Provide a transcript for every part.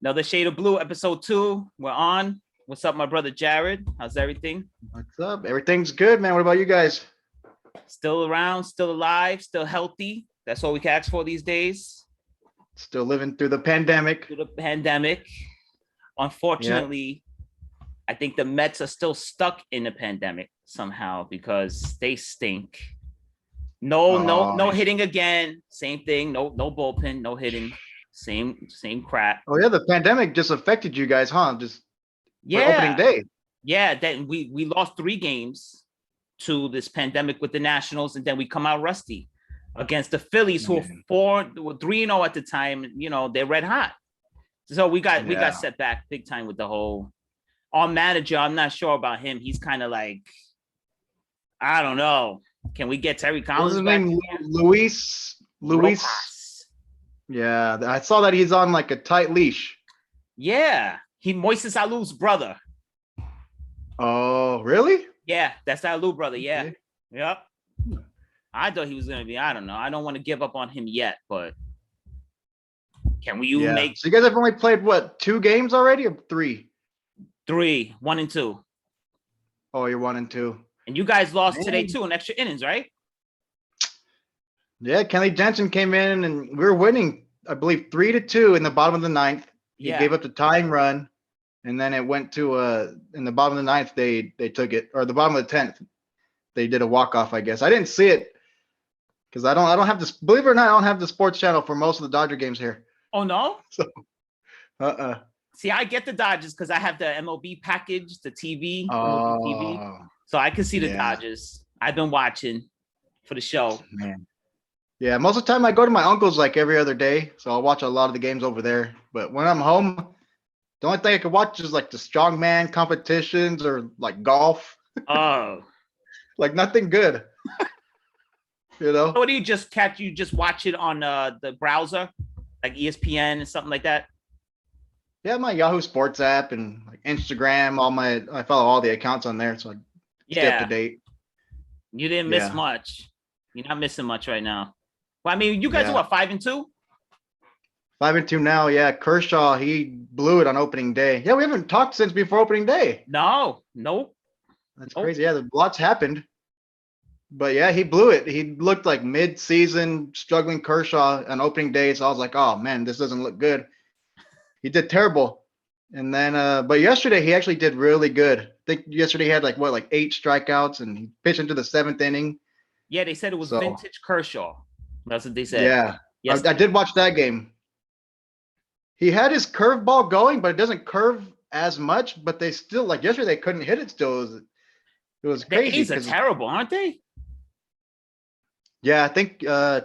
Another Shade of Blue, episode 2. We're on. What's up, my brother Jared? How's everything? What's up? Everything's good, man. What about you guys? Still around, still alive, still healthy. That's all we can ask for these days. Still living through the pandemic. Through the pandemic. Unfortunately, I think the Mets are still stuck in the pandemic somehow because they stink. No hitting again. Same thing. No bullpen, no hitting. Same crap. Oh yeah, the pandemic just affected you guys, huh? Just for opening day. Yeah, then we lost 3 games to this pandemic with the Nationals, and then we come out rusty against the Phillies, who were 3-0 at the time. You know, they're red hot. So we got set back big time with the whole. Our manager, I'm not sure about him. He's kind of like, I don't know. Can we get Terry Collins back? What's his name? Luis. Rojas. Yeah, I saw that he's on like a tight leash. Yeah, he Moises Alou's brother. Oh, really? Yeah, that's Alou brother. Yeah, Okay. Yep. I thought he was gonna be. I don't know. I don't want to give up on him yet, but can we make? So you guys have only played what, 2 games already, or 3? 3, 1 and 2. Oh, you're 1 and 2. And you guys lost today too in extra innings, right? Yeah, Kenley Jensen came in and we were winning, I believe, 3-2 in the bottom of the 9th. He gave up the tying run, and then it went to in the bottom of the 9th they took it, or the bottom of the 10th they did a walk-off, I guess. I didn't see it because I don't have this. Believe it or not, I don't have the sports channel for most of the Dodger games here. Oh no. So See, I get the Dodgers because I have the MLB package, the TV, Oh, TV, so I can see the Dodgers. I've been watching for the show. Man. Yeah, most of the time I go to my uncle's like every other day, so I'll watch a lot of the games over there. But when I'm home, the only thing I can watch is like the strongman competitions or like golf. Oh, Like nothing good. You know? what do you just catch? You just watch it on the browser, like ESPN and something like that. Yeah, my Yahoo Sports app and like Instagram, I follow all the accounts on there, so I stay up to date. You didn't miss much. You're not missing much right now. Well, I mean, you guys are what, 5 and 2? 5 and 2 now. Yeah, Kershaw, he blew it on opening day. Yeah, we haven't talked since before opening day. Nope. That's crazy. Yeah, lots happened. But yeah, he blew it. He looked like mid-season struggling Kershaw on opening day. So I was like, oh man, this doesn't look good. He did terrible. And then, but yesterday he actually did really good. I think yesterday he had like 8 strikeouts, and he pitched into the 7th inning. Yeah, they said it was vintage Kershaw. That's what they said. Yeah, I did watch that game. He had his curveball going, but it doesn't curve as much. But they still, like yesterday, they couldn't hit it. Still, it was crazy. The A's are terrible, aren't they? Yeah, I think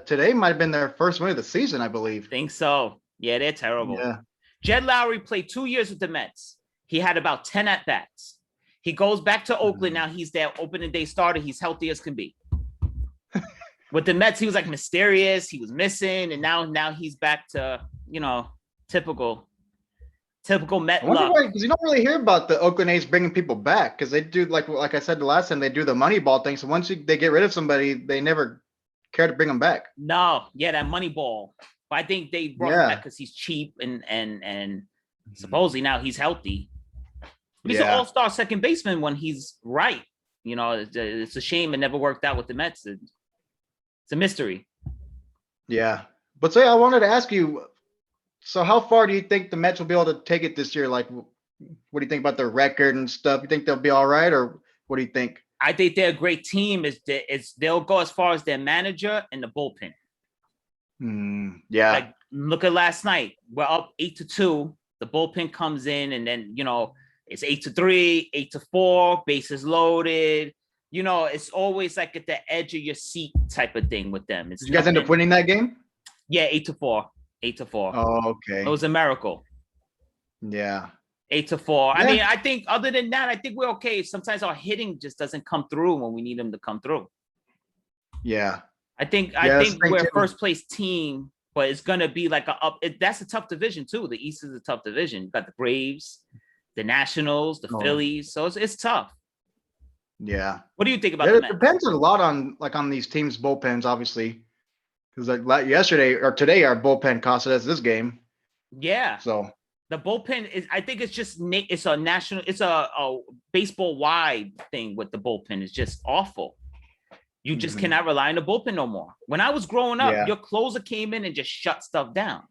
today might have been their first win of the season, I believe. Think so. Yeah, they're terrible. Yeah. Jed Lowry played 2 years with the Mets. He had about 10 at-bats. He goes back to Oakland. Now he's their opening day starter. He's healthy as can be. With the Mets, he was like mysterious. He was missing, and now he's back to, typical Met luck. Because you don't really hear about the Oakland A's bringing people back, because they do, like I said the last time, they do the Moneyball thing. So once they get rid of somebody, they never care to bring them back. No, yeah, that Moneyball. But I think they brought him back because he's cheap and supposedly now he's healthy. But he's an all-star second baseman when he's right. It's a shame it never worked out with the Mets. It's a mystery. Yeah. But say I wanted to ask you, so how far do you think the Mets will be able to take it this year? Like, what do you think about their record and stuff? You think they'll be all right, or what do you think? I think they're a great team. They'll go as far as their manager and the bullpen. Yeah. Like, look at last night. We're up 8-2. The bullpen comes in, and then it's 8-3, 8-4, bases loaded. It's always like at the edge of your seat type of thing with them. Did you guys end up winning that game? Yeah, 8-4. 8-4. Oh, okay. It was a miracle. Yeah. 8-4. Yeah. I mean, I think other than that, I think we're okay. Sometimes our hitting just doesn't come through when we need them to come through. Yeah. I think we're a first place team, but it's gonna be like that's a tough division too. The East is a tough division. You got the Braves, the Nationals, the Phillies. So it's tough. Yeah. What do you think about that? It depends a lot on these teams' bullpens, obviously. Because like yesterday or today, our bullpen cost us this game. Yeah. So The bullpen is, I think it's just, it's a national, it's a baseball wide thing with the bullpen. It's just awful. You just cannot rely on the bullpen no more. When I was growing up, Yeah. your closer came in and just shut stuff down.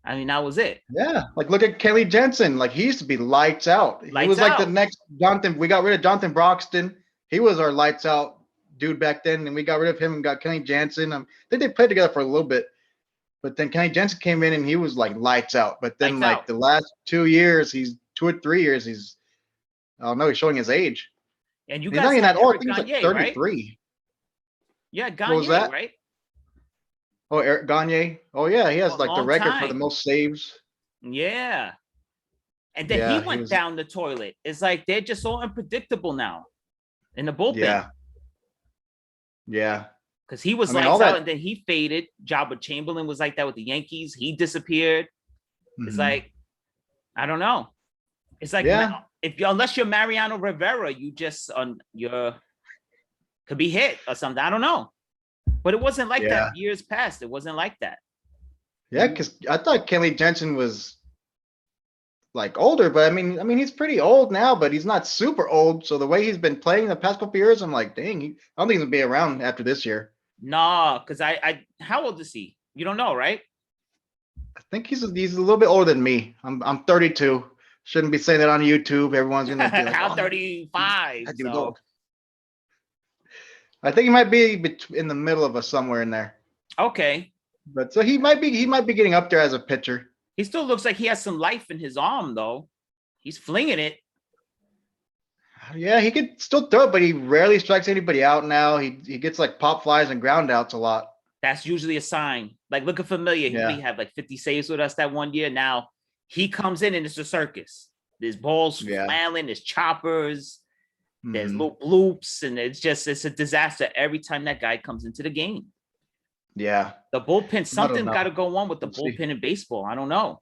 I mean, that was it. Yeah, like look at Kelly Jensen. Like he used to be lights out. He Lights was like the out. next Jonathan. We got rid of Jonathan Broxton. He was our lights out dude back then, and we got rid of him and got Kenny Jansen. I think they played together for a little bit, but then Kenny Jensen came in and he was like lights out. But then Lights like out. the last 2 years, he's 2 or 3 years, he's I don't know, he's showing his age. And you He's not guys even had that old. I Eric think he's like Gagne, right? 33. Yeah, What was Gagne, that? right? Oh, Eric Gagne. Oh yeah, he has For a like the long record for the time. most saves. Yeah. And then Yeah, he he went was. down the toilet. It's like they're just so unpredictable now in the bullpen. Yeah. Yeah. Because he was I mean, all lights out that. and then he faded. Jabba Chamberlain was like that with the Yankees. He disappeared. It's Mhm. like, I don't know. It's like, Yeah. if you, unless you're Mariano Rivera, you just you're could be hit or something. I don't know. But it wasn't like Yeah. that years past. It wasn't like that. Yeah, because I thought Kenley Jensen was like older, but I mean he's pretty old now, but he's not super old. So the way he's been playing the past couple years, I'm like, dang, I don't think he's gonna be around after this year. No, because I how old is he? You don't know, right? I think he's a little bit older than me. I'm 32. Shouldn't be saying that on YouTube. Everyone's gonna be like, How oh, 35. that dude's So. old. I think he might be in the middle of us somewhere in there. Okay. But so he might be getting up there as a pitcher. He still looks like he has some life in his arm, though. He's flinging it. Yeah, he could still throw it, but he rarely strikes anybody out now. He gets like pop flies and ground outs a lot. That's usually a sign. Like, look at Familia. Yeah. He had like 50 saves with us that one year. Now he comes in and it's a circus. There's balls flailing, there's choppers, there's little bloops, and it's a disaster every time that guy comes into the game. Yeah. The bullpen, something know. got to go on with the bullpen in baseball. I don't know.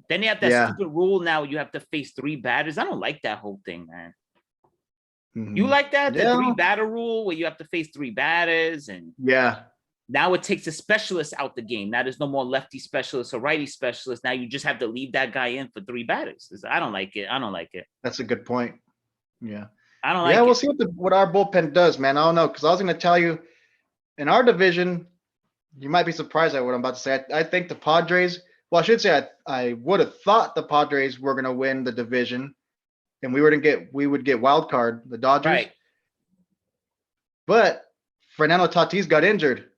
Then they have that Yeah. stupid rule now you have to face 3 batters. I don't like that whole thing, man. Mhm. You like that? The Yeah. 3 batter rule where you have to face 3 batters, and Yeah. now it takes a specialist out the game. Now there's no more lefty specialist or righty specialist. Now you just have to leave that guy in for 3 batters. I don't like it. I don't like it. That's a good point. Yeah. I don't like Yeah, it. we'll see what our bullpen does, man. I don't know, because I was going to tell you, in our division, you might be surprised at what I'm about to say. I think the Padres. Well, I should say I would have thought the Padres were going to win the division, and we would get wild card, the Dodgers. Right. But Fernando Tatis got injured.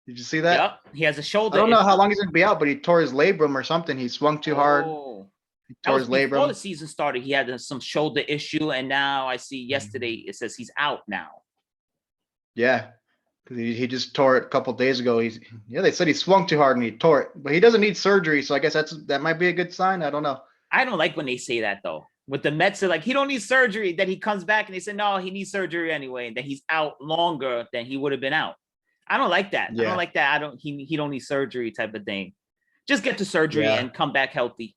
Did you see that? Yep. He has a shoulder. I don't know how long he's going to be out, but he tore his labrum or something. He swung too hard. He That tore was his before the labrum. season started. He had some shoulder issue, and now I see yesterday it says he's out now. Yeah. He just tore it a couple days ago. They said he swung too hard and he tore it, but he doesn't need surgery. So I guess that might be a good sign. I don't know. I don't like when they say that though. With the Mets, they're like, he don't need surgery. Then he comes back and they say, no, he needs surgery anyway. And then he's out longer than he would have been out. I don't like that. Yeah. I don't like that. He don't need surgery type of thing. Just get to surgery and come back healthy.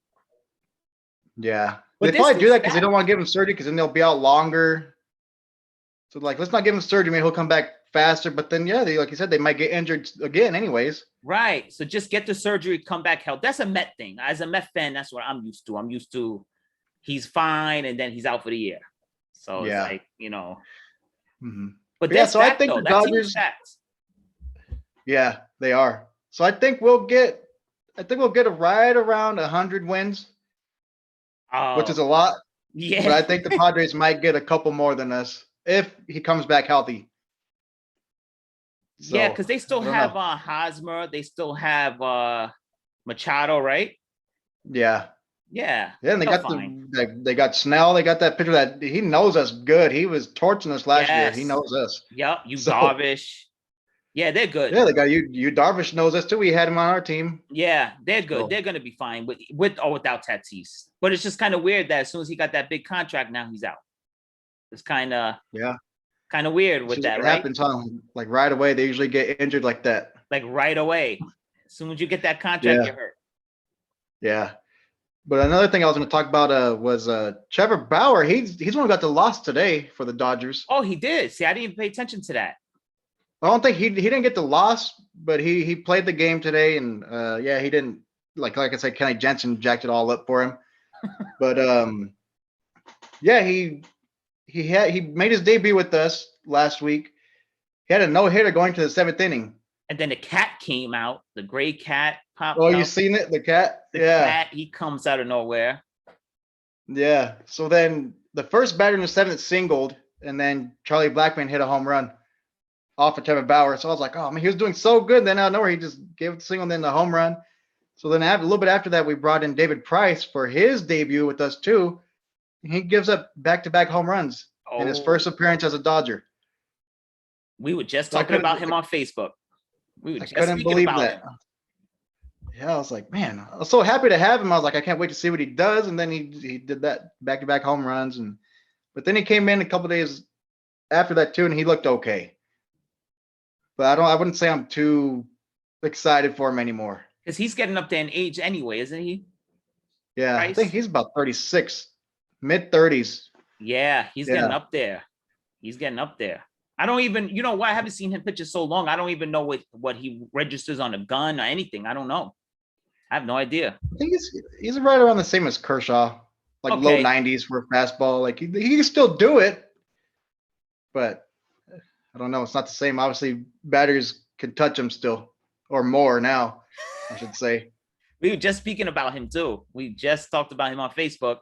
Yeah. But they probably do that because they don't want to give him surgery because then they'll be out longer. So like, let's not give him surgery. Maybe he'll come back faster. But then, yeah, like you said, they might get injured again anyways. Right. So just get the surgery, come back healthy. That's a Met thing. As a Met fan, that's what I'm used to. I'm used to he's fine and then he's out for the year. So it's like, But yeah, so I think the Dodgers. Yeah, they are. So I think we'll get right around 100 wins, which is a lot. Yeah. But I think the Padres might get a couple more than us if he comes back healthy. So, yeah, because they still have Hosmer. They still have Machado, right? Yeah. Yeah. Yeah, and they got Snell. They got that pitcher that he knows us good. He was torching us last year. He knows us. Yep. Darvish. Yeah, they're good. Yeah, they got you. Darvish knows us too. We had him on our team. Yeah, they're good. They're going to be fine with or without Tatis. But it's just kind of weird that as soon as he got that big contract, now he's out. It's kind of weird with that, it right? Happens, huh? Like right away, they usually get injured like that. Like right away, as soon as you get that contract, you're hurt. Yeah. But another thing I was going to talk about was Trevor Bauer. He's one who got the loss today for the Dodgers. Oh, he did. See, I didn't even pay attention to that. I don't think he didn't get the loss, but he played the game today, and he didn't like I said, Kenny Jensen jacked it all up for him. But yeah, he made his debut with us last week. He had a no-hitter going to the 7th inning. And then the cat came out. The gray cat popped Oh, out. you seen it? The cat? The Yeah. cat, he comes out of nowhere. Yeah. So then the first batter in the 7th singled, and then Charlie Blackmon hit a home run off of Trevor Bauer. So I was like, oh man, he was doing so good. Then out of nowhere, he just gave it the single and then the home run. So then a little bit after that, we brought in David Price for his debut with us too. He gives up back-to-back home runs in his first appearance as a Dodger. We were just talking about him on Facebook. We were I just couldn't believe that. Yeah, I was like, man, I was so happy to have him. I was like, I can't wait to see what he does. And then he did that back-to-back home runs. But then he came in a couple days after that too, and he looked okay. But I wouldn't say I'm too excited for him anymore. Because he's getting up there in age anyway, isn't he? Yeah, Price? I think he's about 36, mid-30s. Yeah, he's getting up there. He's getting up there. I don't even, you know what? I haven't seen him pitch so long. I don't even know what he registers on a gun or anything. I don't know. I have no idea. I think he's right around the same as Kershaw, like low 90s for a fastball. Like he can still do it, but I don't know. It's not the same. Obviously, batters can touch him still, or more now, I should say. We were just speaking about him too. We just talked about him on Facebook,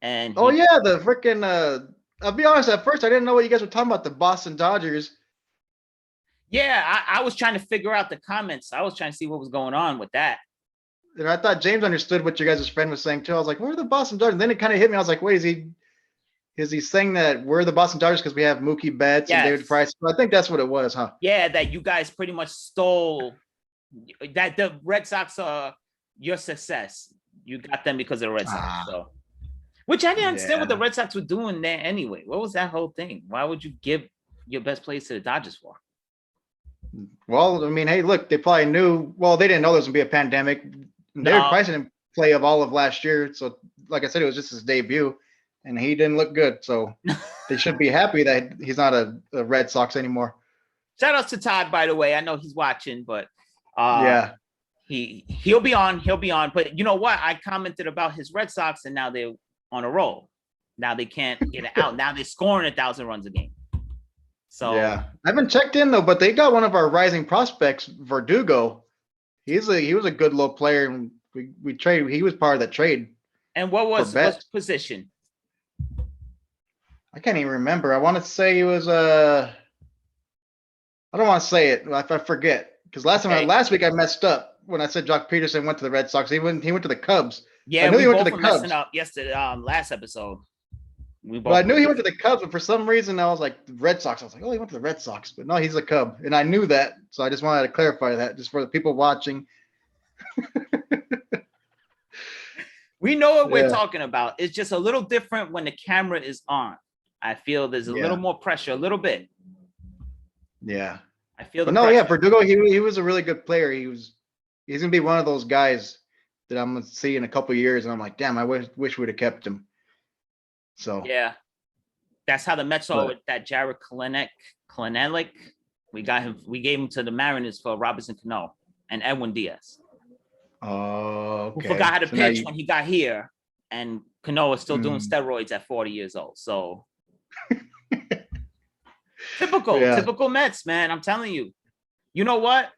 and the freaking. I'll be honest. At first, I didn't know what you guys were talking about. The Boston Dodgers. Yeah, I was trying to figure out the comments. I was trying to see what was going on with that. And I thought James understood what your guys' friend was saying too. I was like, "Where are the Boston Dodgers?" And then it kind of hit me. I was like, "Wait, is he saying that we're the Boston Dodgers because we have Mookie Betts and David Price?" I think that's what it was, huh? Yeah, that you guys pretty much stole. That the Red Sox are your success. You got them because of the Red Sox. So, which I didn't understand what the Red Sox were doing there anyway. What was that whole thing? Why would you give your best players to the Dodgers for? Well, I mean, hey, look, they probably knew. Well, they didn't know there was gonna be a pandemic. David Price didn't play of all of last year, so like I said, it was just his debut, and he didn't look good. So they should be happy that he's not a Red Sox anymore. Shout out to Todd, by the way. I know he's watching, but he'll be on. But you know what? I commented about his Red Sox, and now they're on a roll. Now they can't get it out. Now they're scoring 1,000 runs a game. So yeah, I haven't checked in though, but they got one of our rising prospects, Verdugo. He was a good little player, and we traded. He was part of that trade. And what position? I can't even remember. I want to say he was I don't want to say it. I forget because last week I messed up when I said Jock Peterson went to the Red Sox. He went to the Cubs. Yeah, I knew he went to the Cubs. Messing up yesterday, last episode. I knew he went to the Cubs, but for some reason I was like the Red Sox. I was like, oh, he went to the Red Sox, but no, he's a Cub, and I knew that, so I just wanted to clarify that just for the people watching. We know what we're talking about. It's just a little different when the camera is on. I feel there's a little more pressure, a little bit. Yeah, I feel. Verdugo. He was a really good player. He's gonna be one of those guys that I'm gonna see in a couple of years, and I'm like, damn, I wish we'd have kept him. So yeah, that's how the Mets are with that Jared Kelenic. We got him. We gave him to the Mariners for Robinson Cano and Edwin Diaz. Oh, okay. Who forgot how to pitch when he got here, and Cano is still doing steroids at 40 years old. So typical Mets, man. I'm telling you. You know what?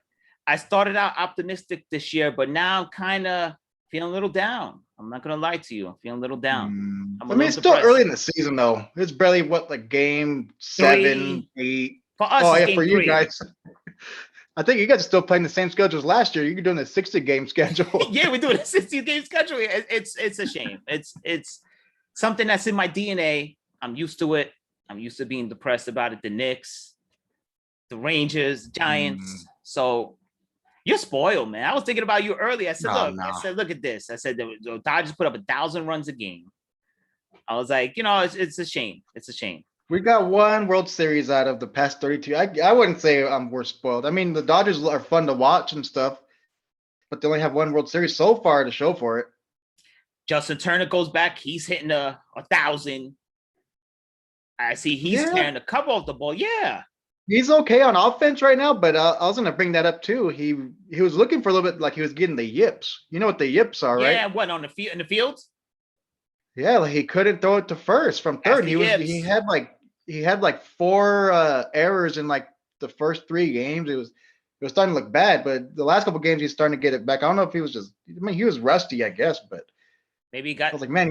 I started out optimistic this year, but now I'm kind of feeling a little down. I'm not gonna lie to you. I'm feeling a little down. I mean, it's still early in the season, though. It's barely like game 7, 8. For us, for you guys. I think you guys are still playing the same schedule as last year. You're doing a 60-game schedule. Yeah, we're doing a 60-game schedule. It's a shame. It's something that's in my DNA. I'm used to it. I'm used to being depressed about it. The Knicks, the Rangers, Giants. So you're spoiled, man. I was thinking about you earlier. I said, look at this. I said the Dodgers put up 1,000 runs a game. I was like, it's a shame. It's a shame. We got one World Series out of the past 32. I wouldn't say we're spoiled. I mean, the Dodgers are fun to watch and stuff, but they only have one World Series so far to show for it. Justin Turner goes back. He's hitting 1,000. I see he's carrying a couple of the ball. Yeah. he's okay on offense right now, but I was gonna bring that up too. He was looking for a little bit like he was getting the yips. You know what the yips are, right? Yeah, what on the field in the fields? Yeah, like he couldn't throw it to first from That's third. the He yips. he had like four errors in like the first three games. It was starting to look bad, but the last couple games he's starting to get it back. I don't know if he was just I mean he was rusty, I guess, but Maybe he I got was like, man,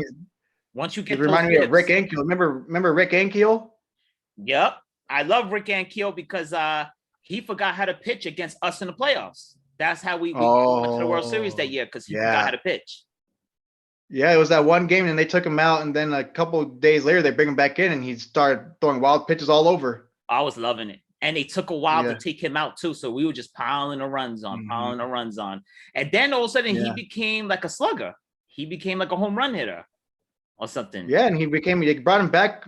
once you he's get those reminding me of Rick yips. Ankiel. Remember Rick Ankiel? Yep. I love Rick Ankiel because he forgot how to pitch against us in the playoffs. That's how we went to the World Series that Oh, year because he forgot how yeah. to pitch. Yeah, it was that one game and they took him out, and then a couple of days later they bring him back in and he started throwing wild pitches all over. I was loving it. And they took a while to Yeah. take him out too. So we were just piling the runs on, piling the Mhm. runs on. And then all of a sudden he Yeah. became like a slugger. He became like a home run hitter or something. Yeah, and they brought him back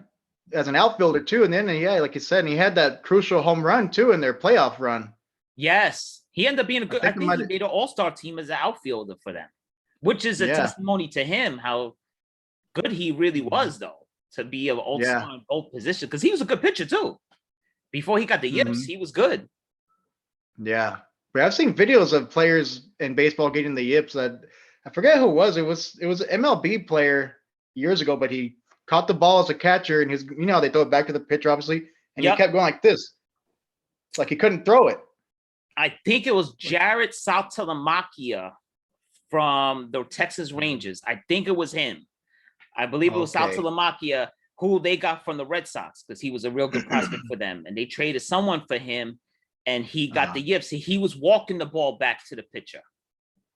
as an outfielder too. And then yeah, like you said, and he had that crucial home run too in their playoff run. Yes. He ended up being a I good, I think it think might he made an all-star team as an outfielder for them, which is a yeah. testimony to him how good he really Mhm. was, though, to be an Yeah. all-star in both positions. Because he was a good pitcher too. Before he got the yips, Mhm. he was good. Yeah. But I've seen videos of players in baseball getting the yips that I forget who it was. It was an MLB player years ago, but he caught the ball as a catcher and his you know they throw it back to the pitcher, obviously, and he Yep. kept going like this. Like he couldn't throw it. I think it was Jared Saltalamacchia from the Texas Rangers. I think it was him. I believe it was Okay. Saltalamacchia, who they got from the Red Sox because he was a real good prospect for them. And they traded someone for him and he got the Uh-huh. yips. He was walking the ball back to the pitcher.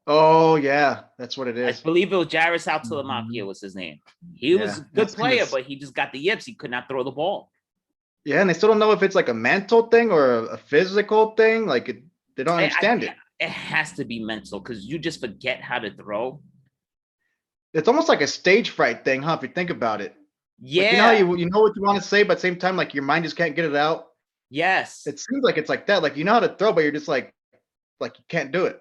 Oh yeah, that's what it I is. believe it was Jairus Saltalamacchia Mhm. was his name. He was Yeah, a I've good seen player, this. but he just got the yips. He could not throw the ball. Yeah, and they still don't know if it's like a mental thing or a physical thing. Like they don't understand it. It has to be mental because you just forget how to throw. It's almost like a stage fright thing, huh? If you think about it, like you know how Yeah. you know what you want to say, but at the same time, like your mind just can't get it out. Yes. It seems like it's like that. Like you know how to throw, but you're just like you can't do it.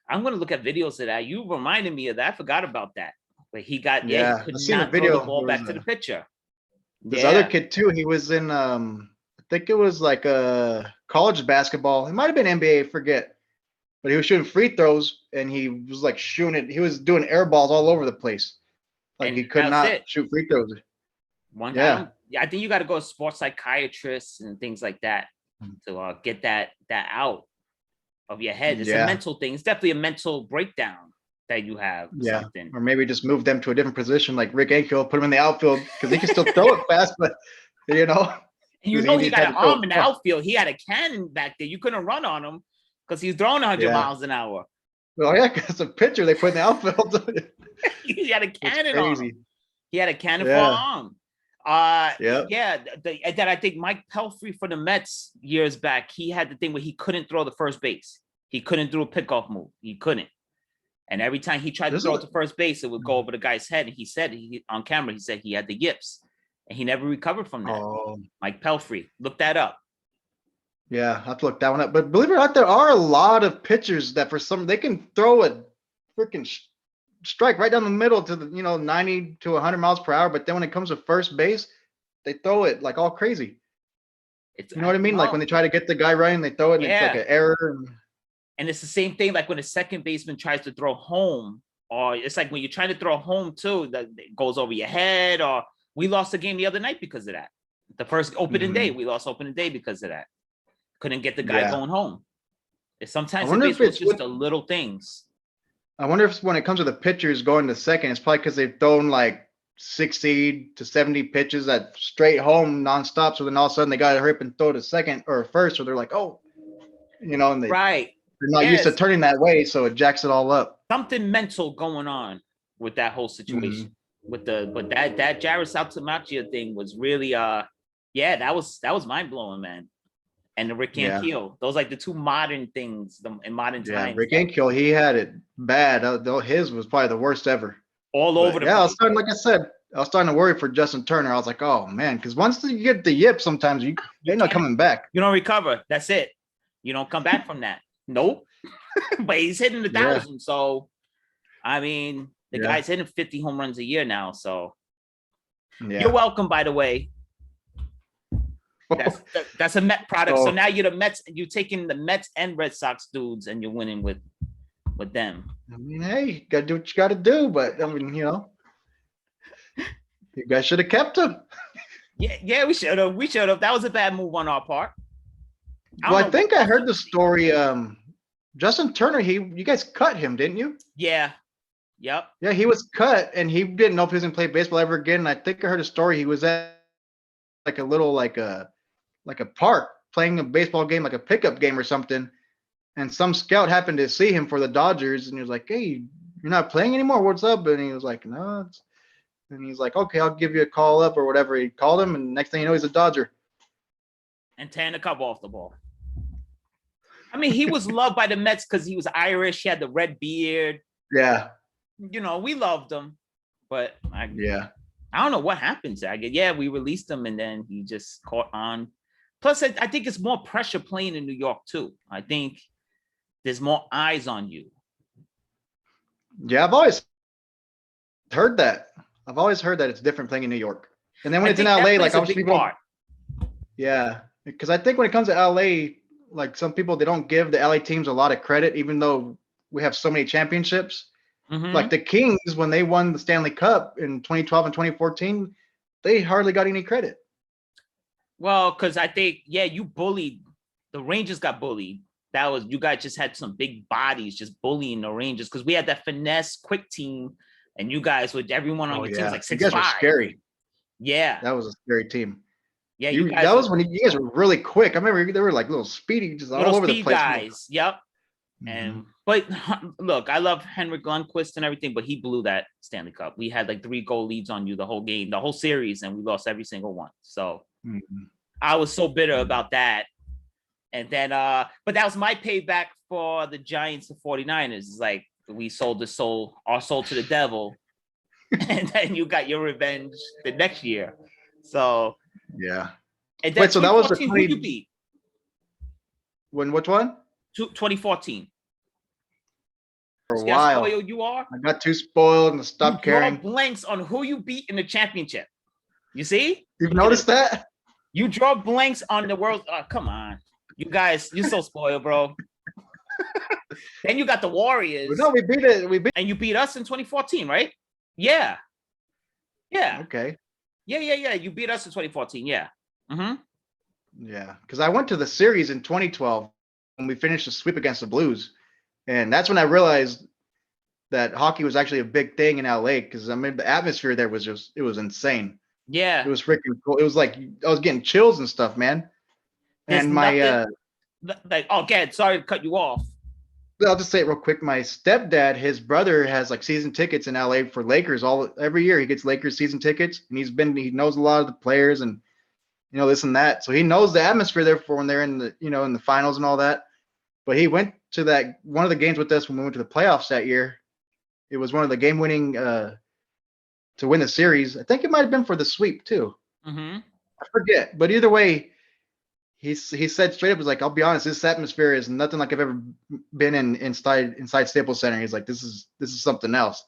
I'm gonna look at videos of that. You reminded me of that. I forgot about that. But he Yeah, could I seen a not throw the video. ball There was back to the pitcher. this other Yeah. kid too. He was in I think it was like a college basketball. It might have been NBA, forget. But he was shooting free throws and he was like shooting it. He was doing air balls all over the place. Like And he could that's not it. shoot free throws. One, I Yeah. don't. I think you got to go to sports psychiatrists and things like that to get that out of your head. It's a Yeah. mental thing. It's definitely a mental breakdown that you have. Yeah. Something. Or maybe just move them to a different position like Rick Ankiel, put him in the outfield because he can still throw it fast, but you know, And you because know he he just got had an to throw it arm in the far. outfield. He had a cannon back there. You couldn't run on him because he's throwing 100 Yeah. miles an hour. Well, yeah, because the pitcher they put in the outfield. He had a It's cannon on him. crazy. He had a cannon for an Yeah. arm. Yeah. Yeah, that I think Mike Pelfrey for the Mets years back, he had the thing where he couldn't throw the first base. He couldn't do a pickoff move. He couldn't. And every time he tried to This throw is it to first base, it would go over the guy's head. And he said on camera, he said he had the yips, and he never recovered from that. oh Mike Pelfrey, look that up. yeah, I have to look that one up. But believe it or not, there are a lot of pitchers that for some they can throw a freaking strike right down the middle to the 90 to 100 miles per hour. But then when it comes to first base, they throw it like all crazy. It's You know what I mean? Like when no, they try to get the guy running, they throw it and it's like yeah, an error. and it's the same thing like when a second baseman tries to throw home, or it's like when you're trying to throw home too, that it goes over your head. Or we lost the game the other night because of that. The first opening day, Mhm. we lost opening day because of that. Couldn't get the guy Yeah. going home. I Sometimes in wonder if baseball, it's it's just what the little things. I wonder if when it comes to the pitchers going to second, it's probably because they've thrown like 60 to 70 pitches at straight home nonstop. So then all of a sudden they got to hurry up and throw to second or first. So they're like, oh, and they're Right. not used to Yes. turning that way. So it jacks it all up. Something mental going on with that whole situation. Mhm. But that Jairus Altamachia thing was really yeah, that was mind blowing, man. And the Rick Yeah. Ankiel, those like the two modern things in modern Yeah. times Rick that Ankiel, he had it bad. Though his was probably the worst ever. all over But the yeah, place. like I said, I was starting to worry for Justin Turner. I was like, oh man, because once you get the yip, sometimes You they're not can't, coming back. you don't recover. That's it. You don't come back from that. Nope. But he's hitting the Yeah. 1,000. So I mean, the Yeah. guy's hitting 50 home runs a year now. So Yeah. you're welcome, by the way. That's a Met product. So Oh. now you're the Mets. You're taking the Mets and Red Sox dudes, and you're winning with them. I mean, hey, you gotta do what you gotta do, but I mean, you guys should have kept him. Yeah, we should have. We should have. That was a bad move on our part. Well, I think I heard the story. Justin Turner, you guys cut him, didn't you? Yeah. Yep. Yeah, he was cut, and he didn't know if he was gonna play baseball ever again. And I think I heard a story. He was at like a little like a park playing a baseball game, like a pickup game or something. And some scout happened to see him for the Dodgers, and he was like, "Hey, you're not playing anymore. What's up?" And he was like, "No." And he's like, "Okay, I'll give you a call up or whatever." He called him, and next thing you know, he's a Dodger. And tearing the cover off the ball. I mean, he was loved by the Mets because he was Irish. He had the red beard. Yeah. We loved him, but I don't know what happened to. We released him, and then he just caught on. Plus, I think it's more pressure playing in New York too. I think there's more eyes on you. Yeah, I've always heard that. It's different playing in New York. And then when it's in LA, like obviously people. Yeah, because I think when it comes to LA, like some people, they don't give the LA teams a lot of credit, even though we have so many championships. Mm-hmm. Like the Kings, when they won the Stanley Cup in 2012 and 2014, they hardly got any credit. Well, because I think, you bullied. The Rangers got bullied. That was, you guys just had some big bodies just bullying the Rangers because we had that finesse, quick team, and you guys with everyone on your team was like 6'5". You guys were scary. Yeah. That was a scary team. Yeah, that was when you guys were really quick. I remember they were like little speedy, just all over the place. Guys. Yep. Mm-hmm. But look, I love Henrik Lundqvist and everything, but he blew that Stanley Cup. We had like 3 goal leads on you the whole game, the whole series, and we lost every single one. So I was so bitter about that. And then, but that was my payback for the Giants and 49ers. It's like we sold our soul to the devil, and then you got your revenge the next year. So yeah. And then so that was the who you beat? Which one? 2014. For a while. You are. I got too spoiled and stopped caring. Draw blanks on who you beat in the championship. You see? You've noticed that? You draw blanks on the world. Oh, come on. You guys, you're so spoiled, bro. Then you got the Warriors. No, we beat it. And you beat us in 2014, right? Yeah. Yeah. Okay. Yeah. You beat us in 2014. Yeah. Mm-hmm. Yeah. Because I went to the series in 2012 when we finished the sweep against the Blues. And that's when I realized that hockey was actually a big thing in LA. Because I mean, the atmosphere there was it was insane. Yeah. It was freaking cool. It was like I was getting chills and stuff, man. And sorry to cut you off. I'll just say it real quick. My stepdad, his brother has like season tickets in LA for Lakers every year. He gets Lakers season tickets, and he knows a lot of the players and this and that. So he knows the atmosphere there for when they're in the in the finals and all that. But he went to one of the games with us when we went to the playoffs that year. It was one of the game-winning to win the series. I think it might have been for the sweep too. Mm-hmm. I forget, but either way, he said straight up, "Was like, I'll be honest, this atmosphere is nothing like I've ever been inside Staples Center." He's like, "This is something else.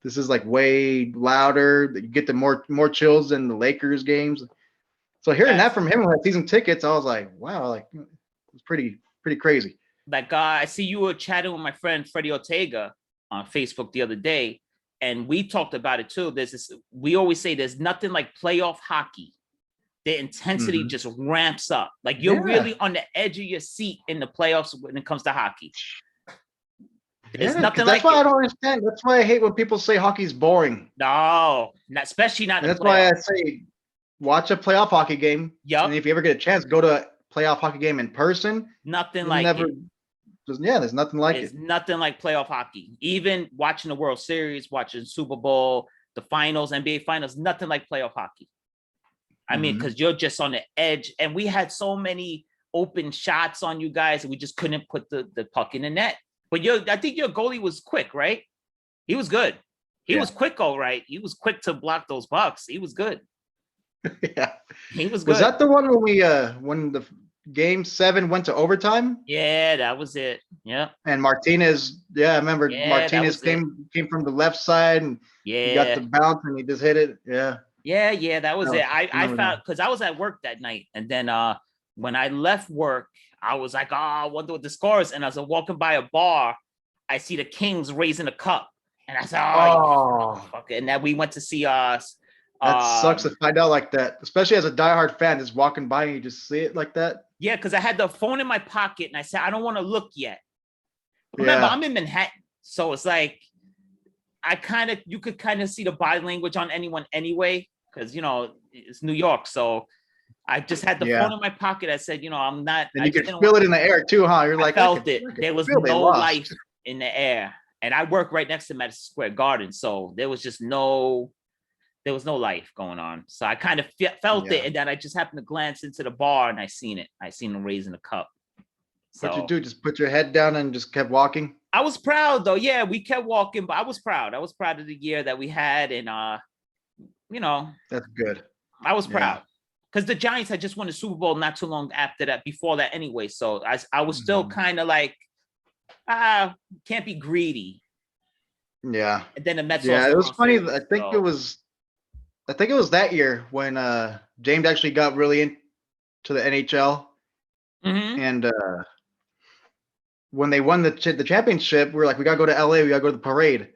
This is like way louder. You get the more chills than the Lakers games." So hearing that from him who had season tickets, I was like, "Wow, like it's pretty crazy." Like I see you were chatting with my friend Freddie Ortega on Facebook the other day, and we talked about it too. We always say there's nothing like playoff hockey. The intensity just ramps up. Like you're really on the edge of your seat in the playoffs when it comes to hockey. There's nothing like that's why I don't understand. That's why I hate when people say hockey's boring. No, especially not. That's why I say watch a playoff hockey game. Yeah. And if you ever get a chance, go to a playoff hockey game in person. Nothing like it. There's nothing like it. There's nothing like playoff hockey. Even watching the World Series, watching Super Bowl, the finals, NBA finals, nothing like playoff hockey. I mean, because you're just on the edge, and we had so many open shots on you guys, and we just couldn't put the puck in the net. But I think your goalie was quick, right? He was good. He was quick, all right. He was quick to block those pucks. He was good. Yeah, he was good. Was that the one when the Game 7 went to overtime? Yeah, that was it. Yeah. And Martinez, I remember Martinez came from the left side and he got the bounce and he just hit it. Yeah. Yeah, that was it. I Remember that. found because I was at work that night, and then when I left work, I was like, oh, I wonder what the score is. And as I'm walking by a bar, I see the Kings raising a cup, and I said, oh, you Oh, fuck it. And then we went to see us. that sucks to find out like that, especially as a diehard fan, just walking by and you just see it like that. Yeah, because I had the phone in my pocket, and I said, I don't want to look yet. Remember, Yeah, I'm in Manhattan, so it's like you could kind of see the body language on anyone anyway, because it's New York. So I just had the yeah. phone in my pocket. I said, I'm not. And I you just could didn't feel want. it in the air too, huh? You're I like, felt I it. could There was feel they no lost. life in the air, and I work right next to Madison Square Garden, so there was just no. There was no life going on. So I kind of felt it, Yeah. and then I just happened to glance into the bar, and I seen it. I seen them raising a cup. What you So do? Just put your head down and just kept walking. I was proud though. Yeah, we kept walking, but I was proud. I was proud of the year that we had, and you know, That's good. I was Yeah. proud because the Giants had just won the Super Bowl not too long after that, before that anyway. So I was still kind of like, can't be greedy. Yeah. And then the Mets Yeah. lost It the was World funny. Series. I think it was that year when James actually got really into the NHL, Mhm. and when they won the championship, we were like, we gotta go to LA, we gotta go to the parade.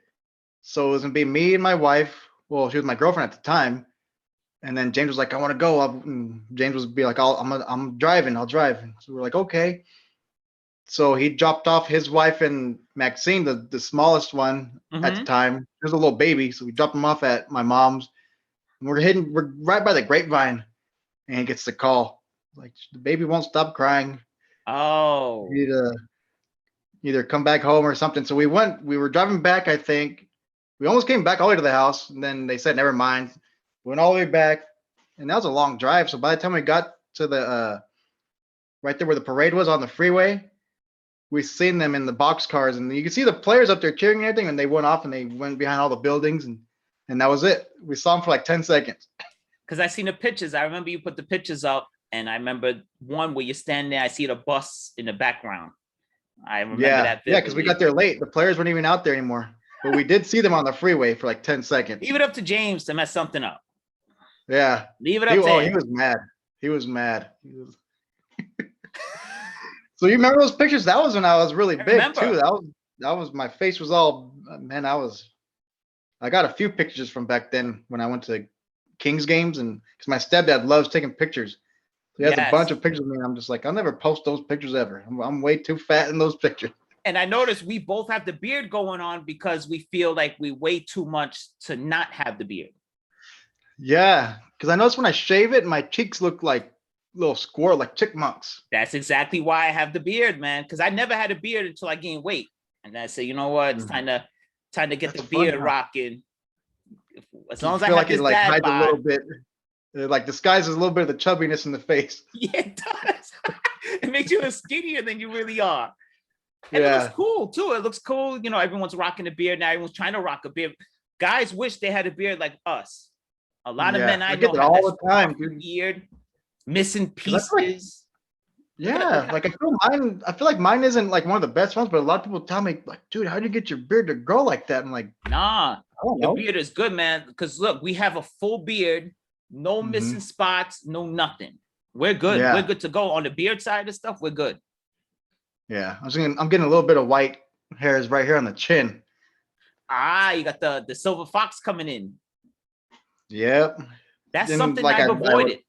So it was gonna be me and my wife. Well, she was my girlfriend at the time, and then James was like, I want to go. James was be like, I'm driving, I'll drive. And so we're like, okay. So he dropped off his wife and Maxine, the smallest one at the Mhm. time. He was a little baby, so we dropped him off at my mom's. And we're right by the grapevine, and he gets the call. Like, the baby won't stop crying. Oh. You need to either come back home or something. So we were driving back, I think. We almost came back all the way to the house, and then they said, never mind. We went all the way back, and that was a long drive. So by the time we got to the right there where the parade was on the freeway, we seen them in the box cars, and you can see the players up there cheering and everything, and they went off and they went behind all the buildings, and that was it. We saw them for like 10 seconds. Because I seen the pictures. I remember you put the pictures up, and I remember one where you're standing there. I see the bus in the background. I remember that Yeah, because we got vividly. there late. The players weren't even out there anymore. But we did see them on the freeway for like 10 seconds. Leave it up to James to mess something up. Yeah. Leave it up to He him. was mad. He was mad. So you remember those pictures? That was when I was really big too. Remember. That was my face was all, man. I got a few pictures from back then when I went to Kings games, and because my stepdad loves taking pictures. He has a bunch Yes. of pictures of me, and I'm just like, I'll never post those pictures ever. I'm way too fat in those pictures. And I noticed we both have the beard going on because we feel like we weigh too much to not have the beard. Yeah, because I noticed when I shave it, my cheeks look like little squirrel, like chipmunks. That's exactly why I have the beard, man. Because I never had a beard until I gained weight. And I said, you know what? It's time to get That's the fun, beard huh? rocking. As long You as I feel have like this it like dad hides a bod. little bit, it like disguises a little bit of the chubbiness in the face. Yeah, it does. It makes you look skinnier than you really are. And it Yeah, looks cool too. It looks cool. Everyone's rocking a beard now. Everyone's trying to rock a beard. Guys wish they had a beard like us. A lot of men yeah. I I know get that have that all the time, scruffy dude. beard, missing 'Cause I feel like, pieces. yeah, like I feel like mine isn't like one of the best ones, but a lot of people tell me like, dude, how do you get your beard to grow like that? I'm like, Nah, I don't your know. beard is good, man. Because look, we have a full beard, no missing spots, no nothing. We're good. Yeah, We're good to go on the beard side of stuff. We're good. yeah. I'm getting a little bit of white hairs right here on the chin. You got the silver fox coming in. Yep. That's Then something like I've avoided.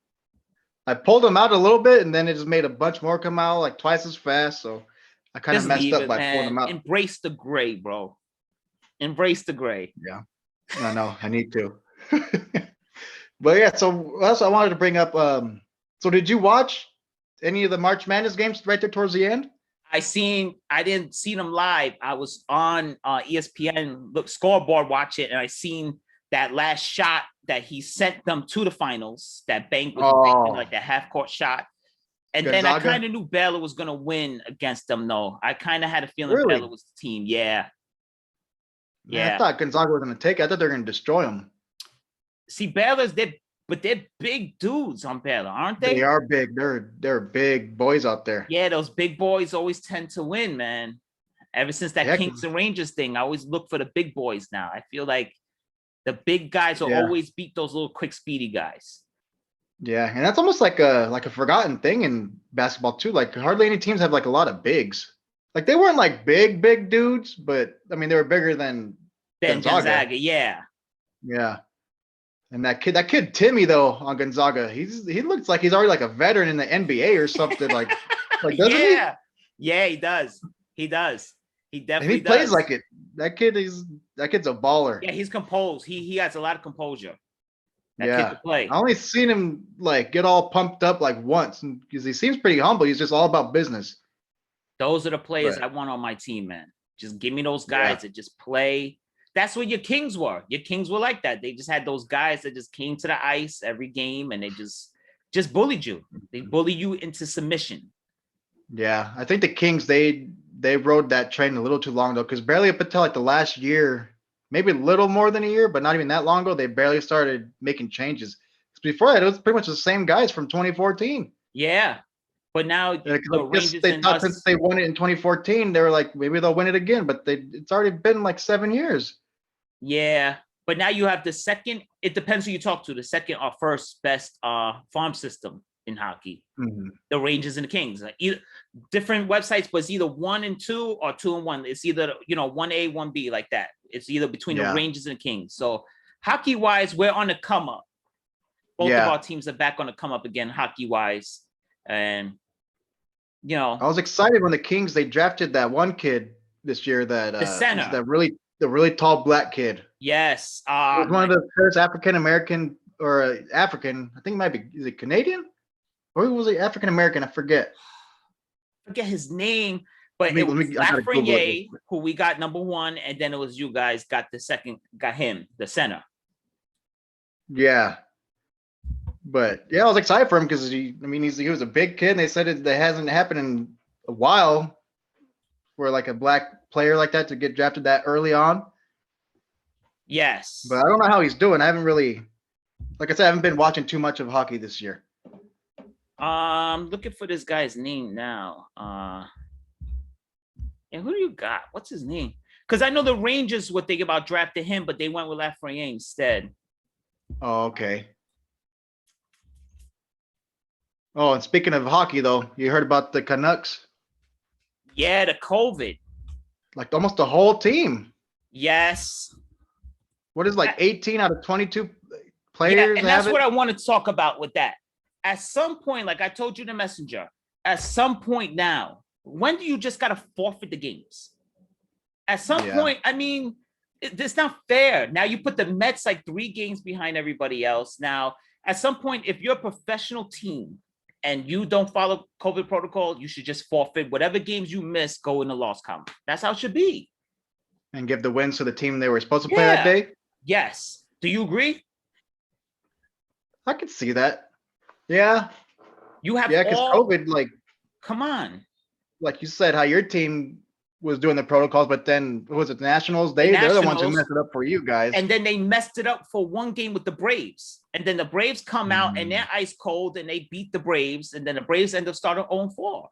I pulled them out a little bit, and then it just made a bunch more come out like twice as fast. So I kind of Just messed leave up it, by pulling man. them out. Embrace the gray, bro. Embrace the gray. Yeah, I know. I need to. But yeah, so what else I wanted to bring up. So did you watch any of the March Madness games right there towards the end? I didn't see them live. I was on ESPN scoreboard watch it, and I seen that last shot that he sent them to the finals. That bank was Oh, like that half court shot. And then I Gonzaga. kind of knew Baylor was gonna win against them. though. I kind of had a feeling Really? Baylor was the team. Yeah, Man, I yeah. thought Gonzaga was going to take it. I thought they were going to destroy them. See, but they're big dudes on Baylor, aren't They they? are big. They're big boys out there. Yeah, those big boys always tend to win, man. Ever since that Yeah, Kings and Rangers thing, I always look for the big boys now. I feel like The big guys will Yeah. always beat those little quick, speedy guys. Yeah, and that's almost like a forgotten thing in basketball too. Like hardly any teams have like a lot of bigs. Like they weren't like big dudes, but I mean they were bigger than Then Gonzaga. yeah. Yeah. And that kid Timmy though on Gonzaga, he looks like he's already like a veteran in the NBA or something. Like doesn't he? Yeah, he does. He does. He And definitely he plays does. like it. That kid's a baller. Yeah, he's composed. He has a lot of composure. That kid Yeah. to play. I only seen him like get all pumped up like once because he seems pretty humble. He's just all about business. Those are the players But- I want on my team, man. Just give me those guys that just play. That's what your Kings were. Your Kings were like that. They just had those guys that just came to the ice every game and they just bullied you. They bully you into submission. Yeah, I think the Kings they rode that train a little too long though, because barely up until like the last year, maybe a little more than a year, but not even that long ago, they barely started making changes. 'Cause before that, it was pretty much the same guys from 2014. Yeah, but now Like, the Rangers they and thought us, since they won it in 2014, they were like maybe they'll win it again, but it's already been like 7 years. yeah. But now you have the second. It depends who you talk to. The second or first best farm system in hockey. Mhm. The Rangers and the Kings. Like either different websites, but it's either 1 and 2 or 2 and 1. It's either 1A, 1B like that. It's either between the Rangers and the Kings. So hockey wise, we're on the come up. Both of our teams are back on the come up again, hockey wise, and I was excited when the Kings they drafted that one kid this year that the center, the really tall black kid. Yes, He was one of the first African American or African. I think it might be. Is it Canadian? Or was it African American? I forget. Forget his name, but I it was gotta Google it. Lafreniere who we got number 1, and then it was you guys got the second, got him, the center. Yeah. But yeah, I was excited for him because he was a big kid, and they said that hasn't happened in a while for like a black player like that to get drafted that early on. Yes. But I don't know how he's doing. I haven't really, like I said, I haven't been watching too much of hockey this year. Looking for this guy's name now. And who do you got? What's his name? Because I know the Rangers were thinking about drafting him, but they went with Lafreniere instead. Oh, okay. Oh, and speaking of hockey, though, you heard about the Canucks? Yeah, the COVID. Like almost the whole team. Yes. What is like 18 out of 22 players? Yeah, and that's what I want to talk about with that. At some point, like I told you in the messenger, at some point now, when do you just got to forfeit the games? At some point, I mean, it's not fair. Now you put the Mets like 3 games behind everybody else. Now, at some point, if you're a professional team and you don't follow COVID protocol, you should just forfeit whatever games you miss, go in the loss column. That's how it should be. And give the wins to the team they were supposed to play that day? Yes. Do you agree? I could see that. Yeah. You have because COVID, like, come on. Like you said, how your team was doing the protocols, but then what was it, the Nationals? They're the ones who messed it up for you guys. And then they messed it up for one game with the Braves. And then the Braves come out and they're ice cold and they beat the Braves. And then the Braves end up starting 0-4.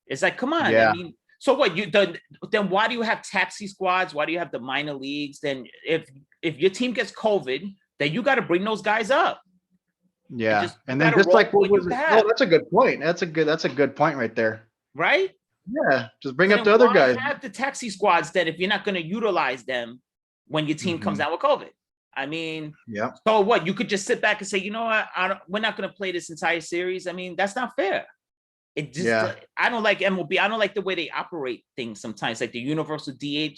It's like, come on. Yeah. I mean, so what then why do you have taxi squads? Why do you have the minor leagues? Then if your team gets COVID, then you got to bring those guys up. Yeah. And then just like what was it? Oh, that's a good point. That's a good point right there. Right? Yeah. Just bring up the other guys. Have the taxi squads then if you're not going to utilize them when your team comes down with COVID. I mean, yeah. So what? You could just sit back and say, you know what? We're not going to play this entire series. I mean, that's not fair. It just, I don't like MLB. I don't like the way they operate things sometimes, like the universal DH.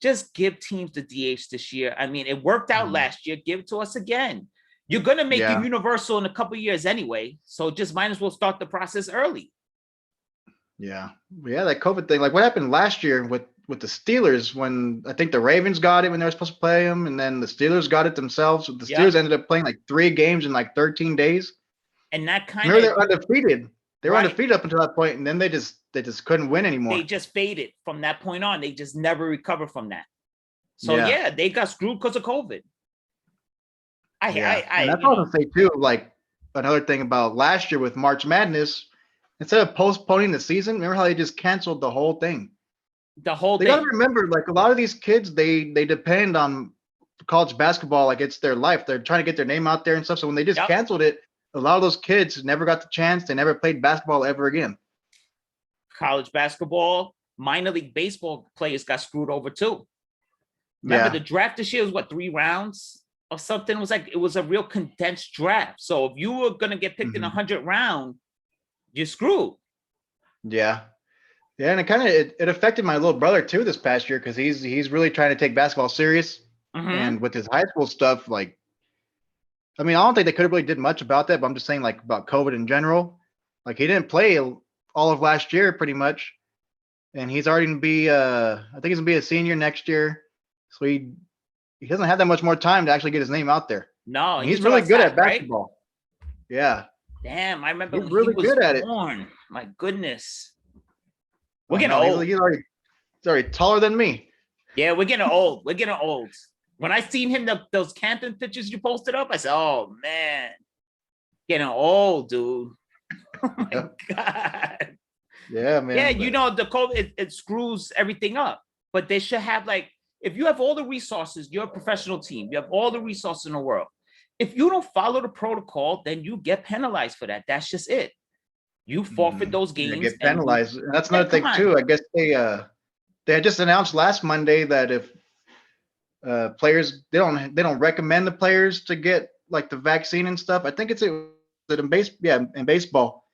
Just give teams the DH this year. I mean, it worked out last year. Give it to us again. You're going to make it universal in a couple of years anyway. So just might as well start the process early. Yeah. Yeah, that COVID thing. Like what happened last year with the Steelers when I think the Ravens got it when they were supposed to play them, and then the Steelers got it themselves. The Steelers ended up playing like 3 games in like 13 days. And that kind of they're undefeated. They were undefeated up until that point, and then they just couldn't win anymore. They just faded from that point on. They just never recovered from that. So they got screwed because of COVID. And that's all to say too. Like another thing about last year with March Madness, instead of postponing the season, remember how they just canceled the whole thing? The whole thing. They got to remember, like a lot of these kids, they depend on college basketball like it's their life. They're trying to get their name out there and stuff. So when they just Yep. canceled it, a lot of those kids never got the chance. They never played basketball ever again. College basketball, minor league baseball players got screwed over too. Remember the draft this year was what, 3 rounds or something? It was a real condensed draft. So if you were gonna get picked in 100 round, you're screwed. Yeah. Yeah, and it affected my little brother too this past year because he's really trying to take basketball serious. And with his high school stuff, like, I mean, I don't think they could have really did much about that, but I'm just saying like about COVID in general. Like he didn't play all of last year pretty much. And he's already gonna be I think he's gonna be a senior next year. So he doesn't have that much more time to actually get his name out there. No, and he's really good at basketball. Right? Yeah. Damn, I remember he's really good at it. My goodness. We're getting old. He's already taller than me. Yeah, we're getting old. We're getting old. When I seen him, those Canton pictures you posted up, I said, oh, man. Getting old, dude. Oh, my God. Yeah, man. Yeah, you know, the COVID, it screws everything up. But they should have, like, if you have all the resources, you're a professional team. You have all the resources in the world. If you don't follow the protocol, then you get penalized for that. That's just it. You forfeit those games. You get penalized. And that's another thing too. I guess they had just announced last Monday that if players they don't recommend the players to get like the vaccine and stuff. I think it's in baseball.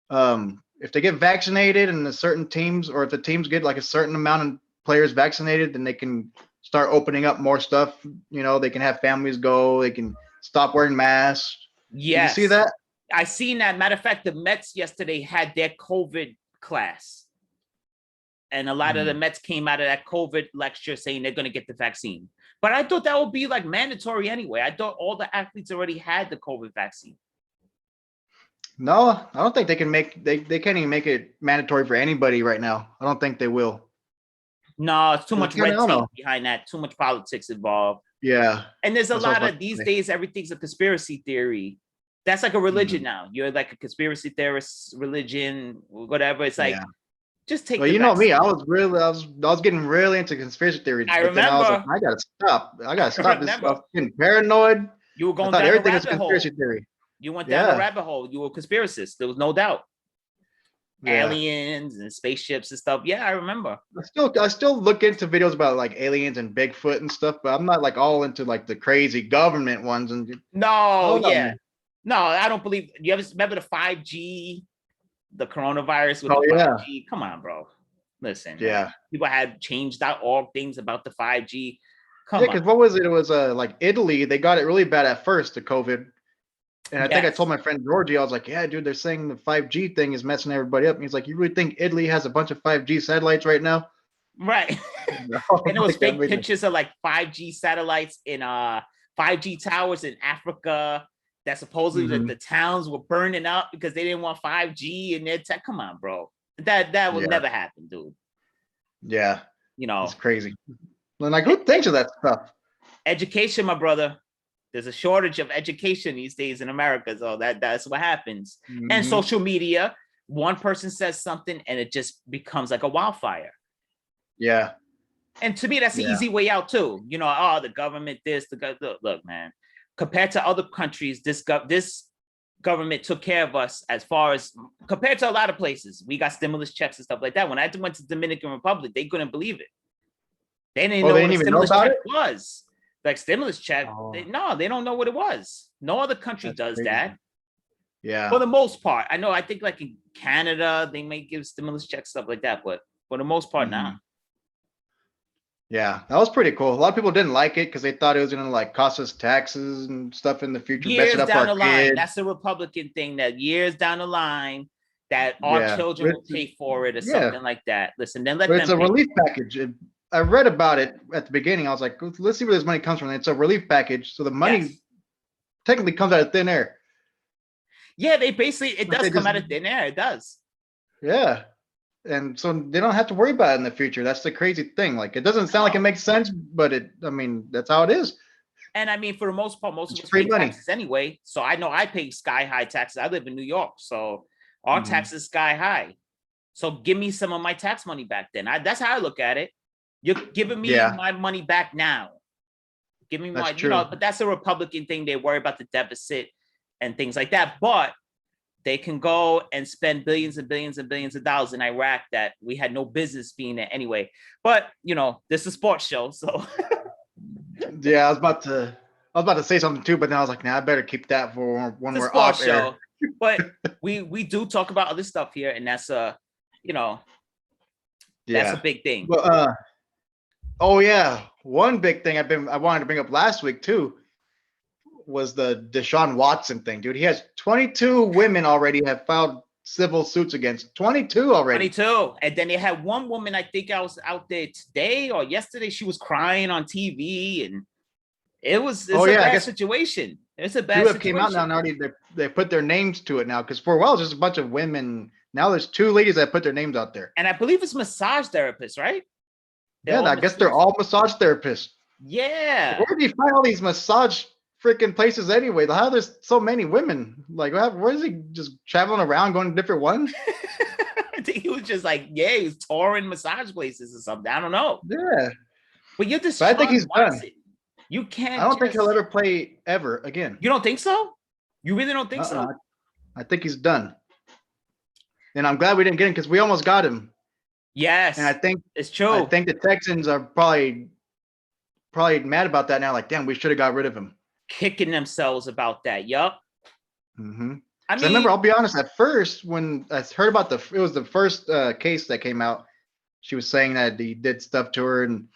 If they get vaccinated and the certain teams, or if the teams get like a certain amount of players vaccinated, then they can start opening up more stuff. You know, they can have families go. They can stop wearing masks. Yes. Did you see that? I seen that. Matter of fact, the Mets yesterday had their COVID class. And a lot of the Mets came out of that COVID lecture saying they're going to get the vaccine. But I thought that would be like mandatory anyway. I thought all the athletes already had the COVID vaccine. No, I don't think they can they can't even make it mandatory for anybody right now. I don't think they will. No, it's too much red tape behind that. Too much politics involved. Yeah. And there's a lot of these days, everything's a conspiracy theory. That's like a religion now. You're like a conspiracy theorist, religion, whatever. It's like, just take. Well, you know me. I was getting really into conspiracy theories. I remember. I was like, I gotta stop. I gotta stop this stuff. Getting paranoid. You were going down everything was conspiracy theory. You went down the rabbit hole. You were a conspiracist. There was no doubt. Aliens and spaceships and stuff. Yeah, I remember. I still look into videos about like aliens and Bigfoot and stuff, but I'm not like all into like the crazy government ones. And no, I don't believe. You ever remember the 5G, the coronavirus with the 5G? Come on, bro. Listen. Yeah. People had change.org things about the 5G. Because what was it? It was like Italy. They got it really bad at first, the COVID. And I think I told my friend Georgie, I was like, yeah, dude, they're saying the 5G thing is messing everybody up. And he's like, you really think Italy has a bunch of 5G satellites right now? Right. And it was fake pictures of like 5G satellites in 5G towers in Africa that supposedly the towns were burning up because they didn't want 5G in their tech. Come on, bro. That would never happen, dude. Yeah. You know, it's crazy. Like, who thinks of that stuff? Education, my brother. There's a shortage of education these days in America. So that's what happens. And social media, one person says something and it just becomes like a wildfire. Yeah. And to me, that's the easy way out too. You know, the government, look, man, compared to other countries, this government took care of us as far as compared to a lot of places. We got stimulus checks and stuff like that. When I went to Dominican Republic, they couldn't believe it. They didn't know what a stimulus check was. Like stimulus check, they don't know what it was. No other country does that. Yeah. For the most part. I think like in Canada, they may give stimulus checks, stuff like that, but for the most part, now. Yeah, that was pretty cool. A lot of people didn't like it because they thought it was going to like cost us taxes and stuff in the future. Years down the line, that's a Republican thing that years down the line that our children will pay for it or something like that. Listen, then let them. It's a relief package. I read about it at the beginning. I was like, let's see where this money comes from. It's a relief package. So the money technically comes out of thin air. Yeah, it does come out of thin air. It does. Yeah. And so they don't have to worry about it in the future. That's the crazy thing. Like, it doesn't sound like it makes sense, but that's how it is. And I mean, for the most part, most of us pay taxes anyway. So I know I pay sky high taxes. I live in New York. So our taxes sky high. So give me some of my tax money back then. That's how I look at it. You're giving me my money back now. Give me That's more, true. but that's a Republican thing. They worry about the deficit and things like that. But they can go and spend billions and billions and billions of dollars in Iraq that we had no business being there anyway. But this is a sports show, so Yeah, I was about to say something too, but then I was like, nah, I better keep that for when it's a we're off sports air. show. But we do talk about other stuff here, and that's that's Yeah. a big thing. Well, oh yeah, one big thing I wanted to bring up last week too was the Deshaun Watson thing, dude. He has 22 women already have filed civil suits against 22 already. 22. And then they had one woman, I think I was out there today or yesterday, she was crying on TV, and it's a bad situation. It's a bad Two have situation. came out now and already they put their names to it now, because for a while it's just a bunch of women. Now there's two ladies that put their names out there. And I believe it's massage therapists, right? Yeah, I guess they're all massage therapists. Yeah. Where do you find all these massage freaking places anyway? How there's so many women? Like, where is he just traveling around going to different ones? I think he was just like, he was touring massage places or something. I don't know. Yeah. But you're just. But I think he's done. You can't. I don't think he'll ever play ever again. You don't think so? You really don't think so? I think he's done. And I'm glad we didn't get him, because we almost got him. Yes. And I think it's true. I think the Texans are probably mad about that now. Like, damn, we should have got rid of him. Kicking themselves about that. Yup. Mm-hmm. I mean, remember, I'll be honest, at first, when I heard about it was the first case that came out, she was saying that he did stuff to her, and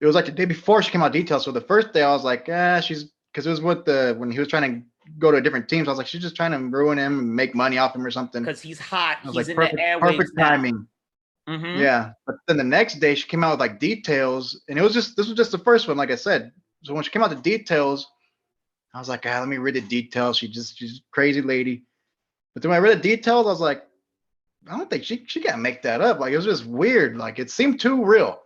it was like the day before she came out details. So the first day I was like, she's, because it was when he was trying to go to a different team. So I was like, she's just trying to ruin him and make money off him or something. Because he's hot. He's like, in perfect, the airwaves perfect now. timing. Mm-hmm. Yeah. But then the next day she came out with like details, and this was just the first one, like I said. So when she came out with the details, I was like, let me read the details. She's a crazy lady. But then when I read the details, I was like, I don't think she can't make that up. Like, it was just weird. Like, it seemed too real.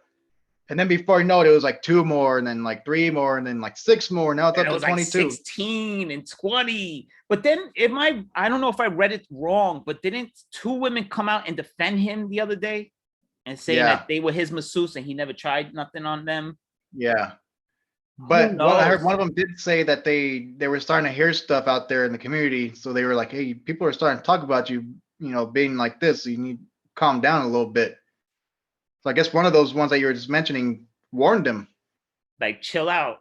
And then before you know it, it was like 2 more, and then like 3 more, and then like 6 more. Now it's up to 22. Like 16 and 20. But then I don't know if I read it wrong, but didn't 2 women come out and defend him the other day and say that they were his masseuse and he never tried nothing on them? Yeah. But I heard one of them did say that they were starting to hear stuff out there in the community. So they were like, hey, people are starting to talk about you, being like this. So you need to calm down a little bit. So I guess one of those ones that you were just mentioning warned him. Like, chill out.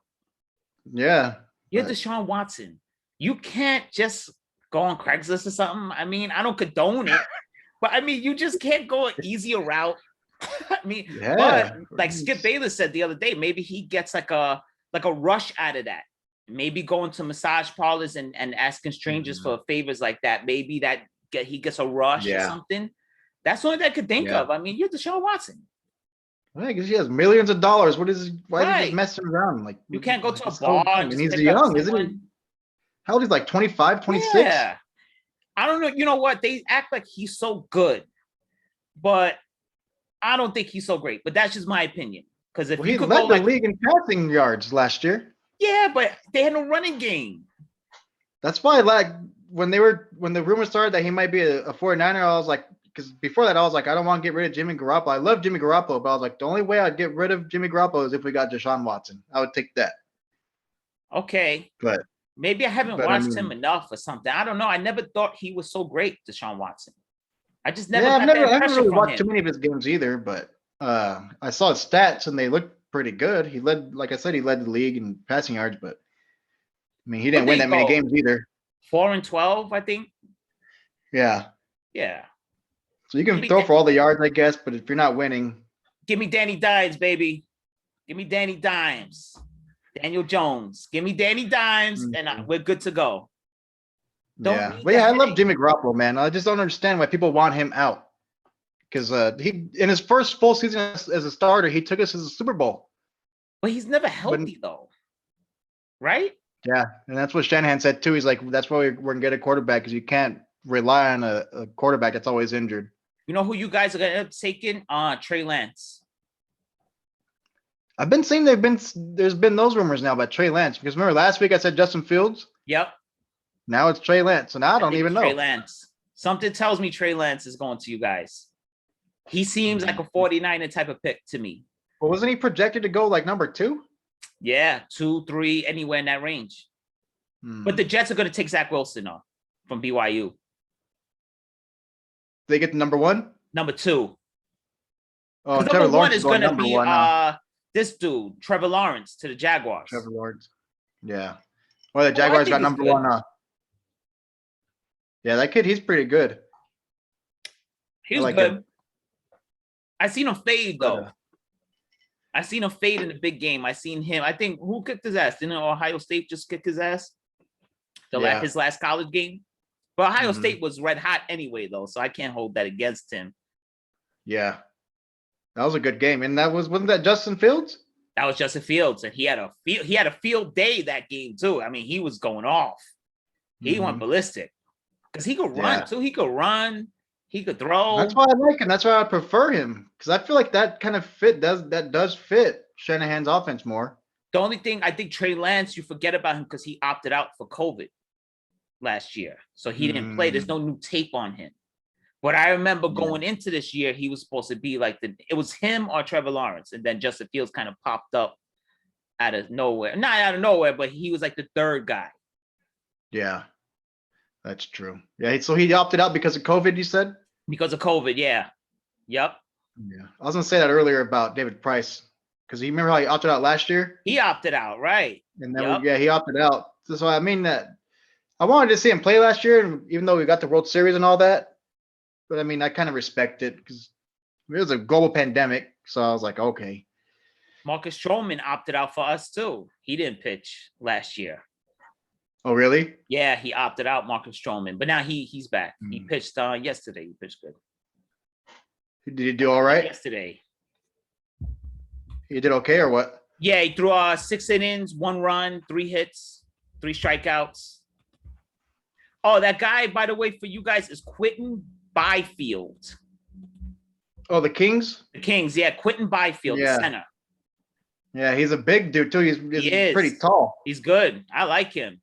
Yeah. You're Deshaun Watson. You can't just go on Craigslist or something. I mean, I don't condone it, but I mean, you just can't go an easier route. I mean, but like Skip Bayless said the other day, maybe he gets like a rush out of that. Maybe going to massage parlors and asking strangers for favors like that. Maybe he gets a rush or something. That's the only thing I could think of. I mean, you're Deshaun Watson. Well, because he has millions of dollars. Why is he just messing around? Like, you can't go to a bar and he's young, isn't he? How old is he? Like 25, 26? Yeah. I don't know. You know what? They act like he's so good, but I don't think he's so great. But that's just my opinion. Because if he led the league in passing yards last year. Yeah, but they had no running game. That's why, like, when the rumor started that he might be a 49er, I was like, because before that, I was like, I don't want to get rid of Jimmy Garoppolo. I love Jimmy Garoppolo, but I was like, the only way I'd get rid of Jimmy Garoppolo is if we got Deshaun Watson. I would take that. Okay. But maybe I haven't watched him enough or something. I don't know. I never thought he was so great, Deshaun Watson. I just never got that impression I haven't really watched him. too many of his games either, but I saw his stats and they looked pretty good. He led, like I said, he led the league in passing yards, but I mean, he didn't win that many games either. 4-12, I think. Yeah. Yeah. So you can throw for all the yards, I guess, but if you're not winning. Give me Danny Dimes, baby. Give me Danny Dimes. Daniel Jones. Give me Danny Dimes, and we're good to go. I love Jimmy Garoppolo, man. I just don't understand why people want him out. Because he, in his first full season as a starter, he took us to the Super Bowl. But he's never healthy, though. Right? Yeah, and that's what Shanahan said, too. He's like, that's why we're going to get a quarterback, because you can't rely on a quarterback that's always injured. You know who you guys are going to end up taking? Trey Lance. I've been seeing there's been those rumors now about Trey Lance. Because remember last week I said Justin Fields? Yep. Now it's Trey Lance. So now I don't even know. Trey Lance. Something tells me Trey Lance is going to you guys. He seems like a 49er type of pick to me. Well, wasn't he projected to go like number 2? Yeah, 2, 3, anywhere in that range. But the Jets are going to take Zach Wilson off from BYU. They get the number one. Number 2. Oh, Number Trevor 1 Lawrence is is going going to number be one now. this dude, Trevor Lawrence, to the Jaguars. Trevor Lawrence. Yeah. Well, the I Jaguars think got he's number good. one. Yeah, that kid, he's pretty good. He's like good. him. I seen him fade But, though. I seen him fade in the big game. I seen him. I think who kicked his ass? Didn't Ohio State just kick his ass? Yeah. His last college game. But Ohio Mhm. State was red hot anyway, though, so I can't hold that against him. Yeah. That was a good game. And wasn't that Justin Fields? That was Justin Fields, and he had a field day that game too. I mean, he was going off. He went ballistic because he could run too. He could run. He could throw. That's why I like him. That's why I prefer him, because I feel like that kind of does fit Shanahan's offense more. The only thing I think Trey Lance, you forget about him because he opted out for COVID last year, so he didn't play. There's no new tape on him. But I remember going into this year, he was supposed to be like it was him or Trevor Lawrence, and then Justin Fields kind of popped up out of nowhere. Not out of nowhere, but he was like the third guy. Yeah, that's true. Yeah, so he opted out because of COVID, you said? Because of COVID, yeah. Yep. Yeah. I was gonna say that earlier about David Price, because you remember how he opted out last year? He opted out, right? And then he opted out. So I mean that I wanted to see him play last year, and even though we got the World Series and all that. But I mean, I kind of respect it because it was a global pandemic. So I was like, okay. Marcus Stroman opted out for us too. He didn't pitch last year. Oh, really? Yeah, he opted out, Marcus Stroman. But now he's back. He pitched yesterday. He pitched good. Did he do all right? Yesterday. He did okay or what? Yeah, he threw 6 innings, 1 run, 3 hits, 3 strikeouts. Oh, that guy, by the way, for you guys is Quentin Byfield. Oh, the Kings? The Kings, yeah. Quentin Byfield, the center. Yeah, he's a big dude too. He's pretty tall. He's good. I like him.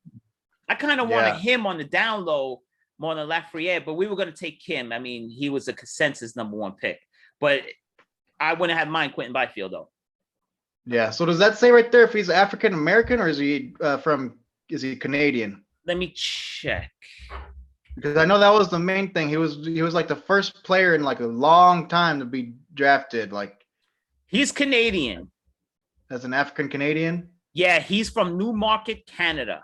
I kind of wanted him on the down low more than Lafreniere, but we were going to take him. I mean, he was a consensus number 1 pick. But I wouldn't have mind Quentin Byfield, though. Yeah. So does that say right there if he's African American or is he Canadian? Let me check. Because I know that was the main thing. He was like the first player in like a long time to be drafted. Like he's Canadian. As an African Canadian? Yeah, he's from Newmarket, Canada.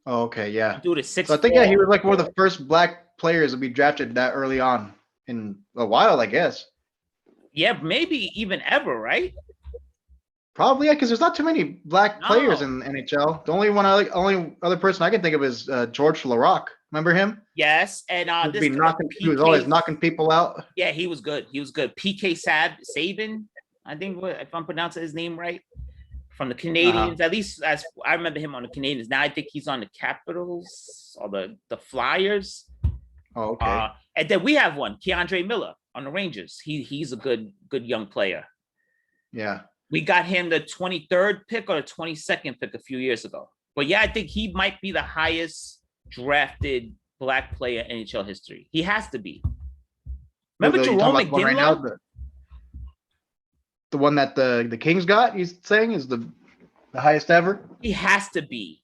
Oh, okay, yeah. Dude is 6'4". So I think he was like one of the first black players to be drafted that early on in a while, I guess. Yeah, maybe even ever, right? Probably, yeah, because there's not too many black players in NHL. The only other person I can think of is George Laraque. Remember him? Yes, and he was always knocking people out. Yeah, he was good. He was good. PK Saban, I think, if I'm pronouncing his name right, from the Canadiens. At least as I remember him on the Canadiens. Now I think he's on the Capitals or the Flyers. Oh, okay. And then we have one, Keandre Miller on the Rangers. He's a good young player. Yeah. We got him the 23rd pick or the 22nd pick a few years ago. But yeah, I think he might be the highest drafted black player in NHL history. He has to be. Remember Jerome McGinley? Right now, the one that the Kings got, he's saying, is the highest ever? He has to be.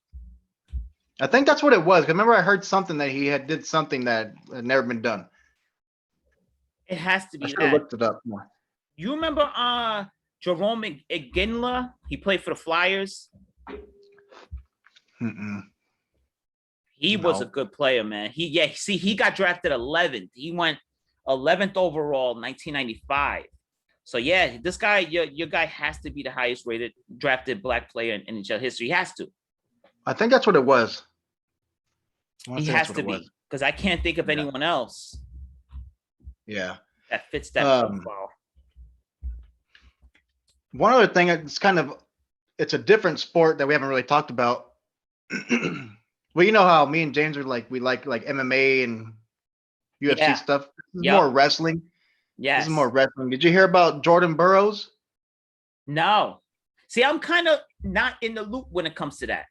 I think that's what it was. Remember, I heard something that he did something that had never been done. It has to be. I should have looked it up more. You remember Jerome McGinley? He played for the Flyers. He was a good player, man. He got drafted 11th. He went 11th overall, 1995. So yeah, this guy, your guy has to be the highest rated drafted black player in NHL history. He has to. I think that's what it was. He has to be, because I can't think of anyone else. Yeah. That fits that profile. One other thing, it's a different sport that we haven't really talked about. Well, you know how me and James are we like MMA and UFC stuff. This is more wrestling. Yes. This is more wrestling. Did you hear about Jordan Burroughs? No. See, I'm kind of not in the loop when it comes to that.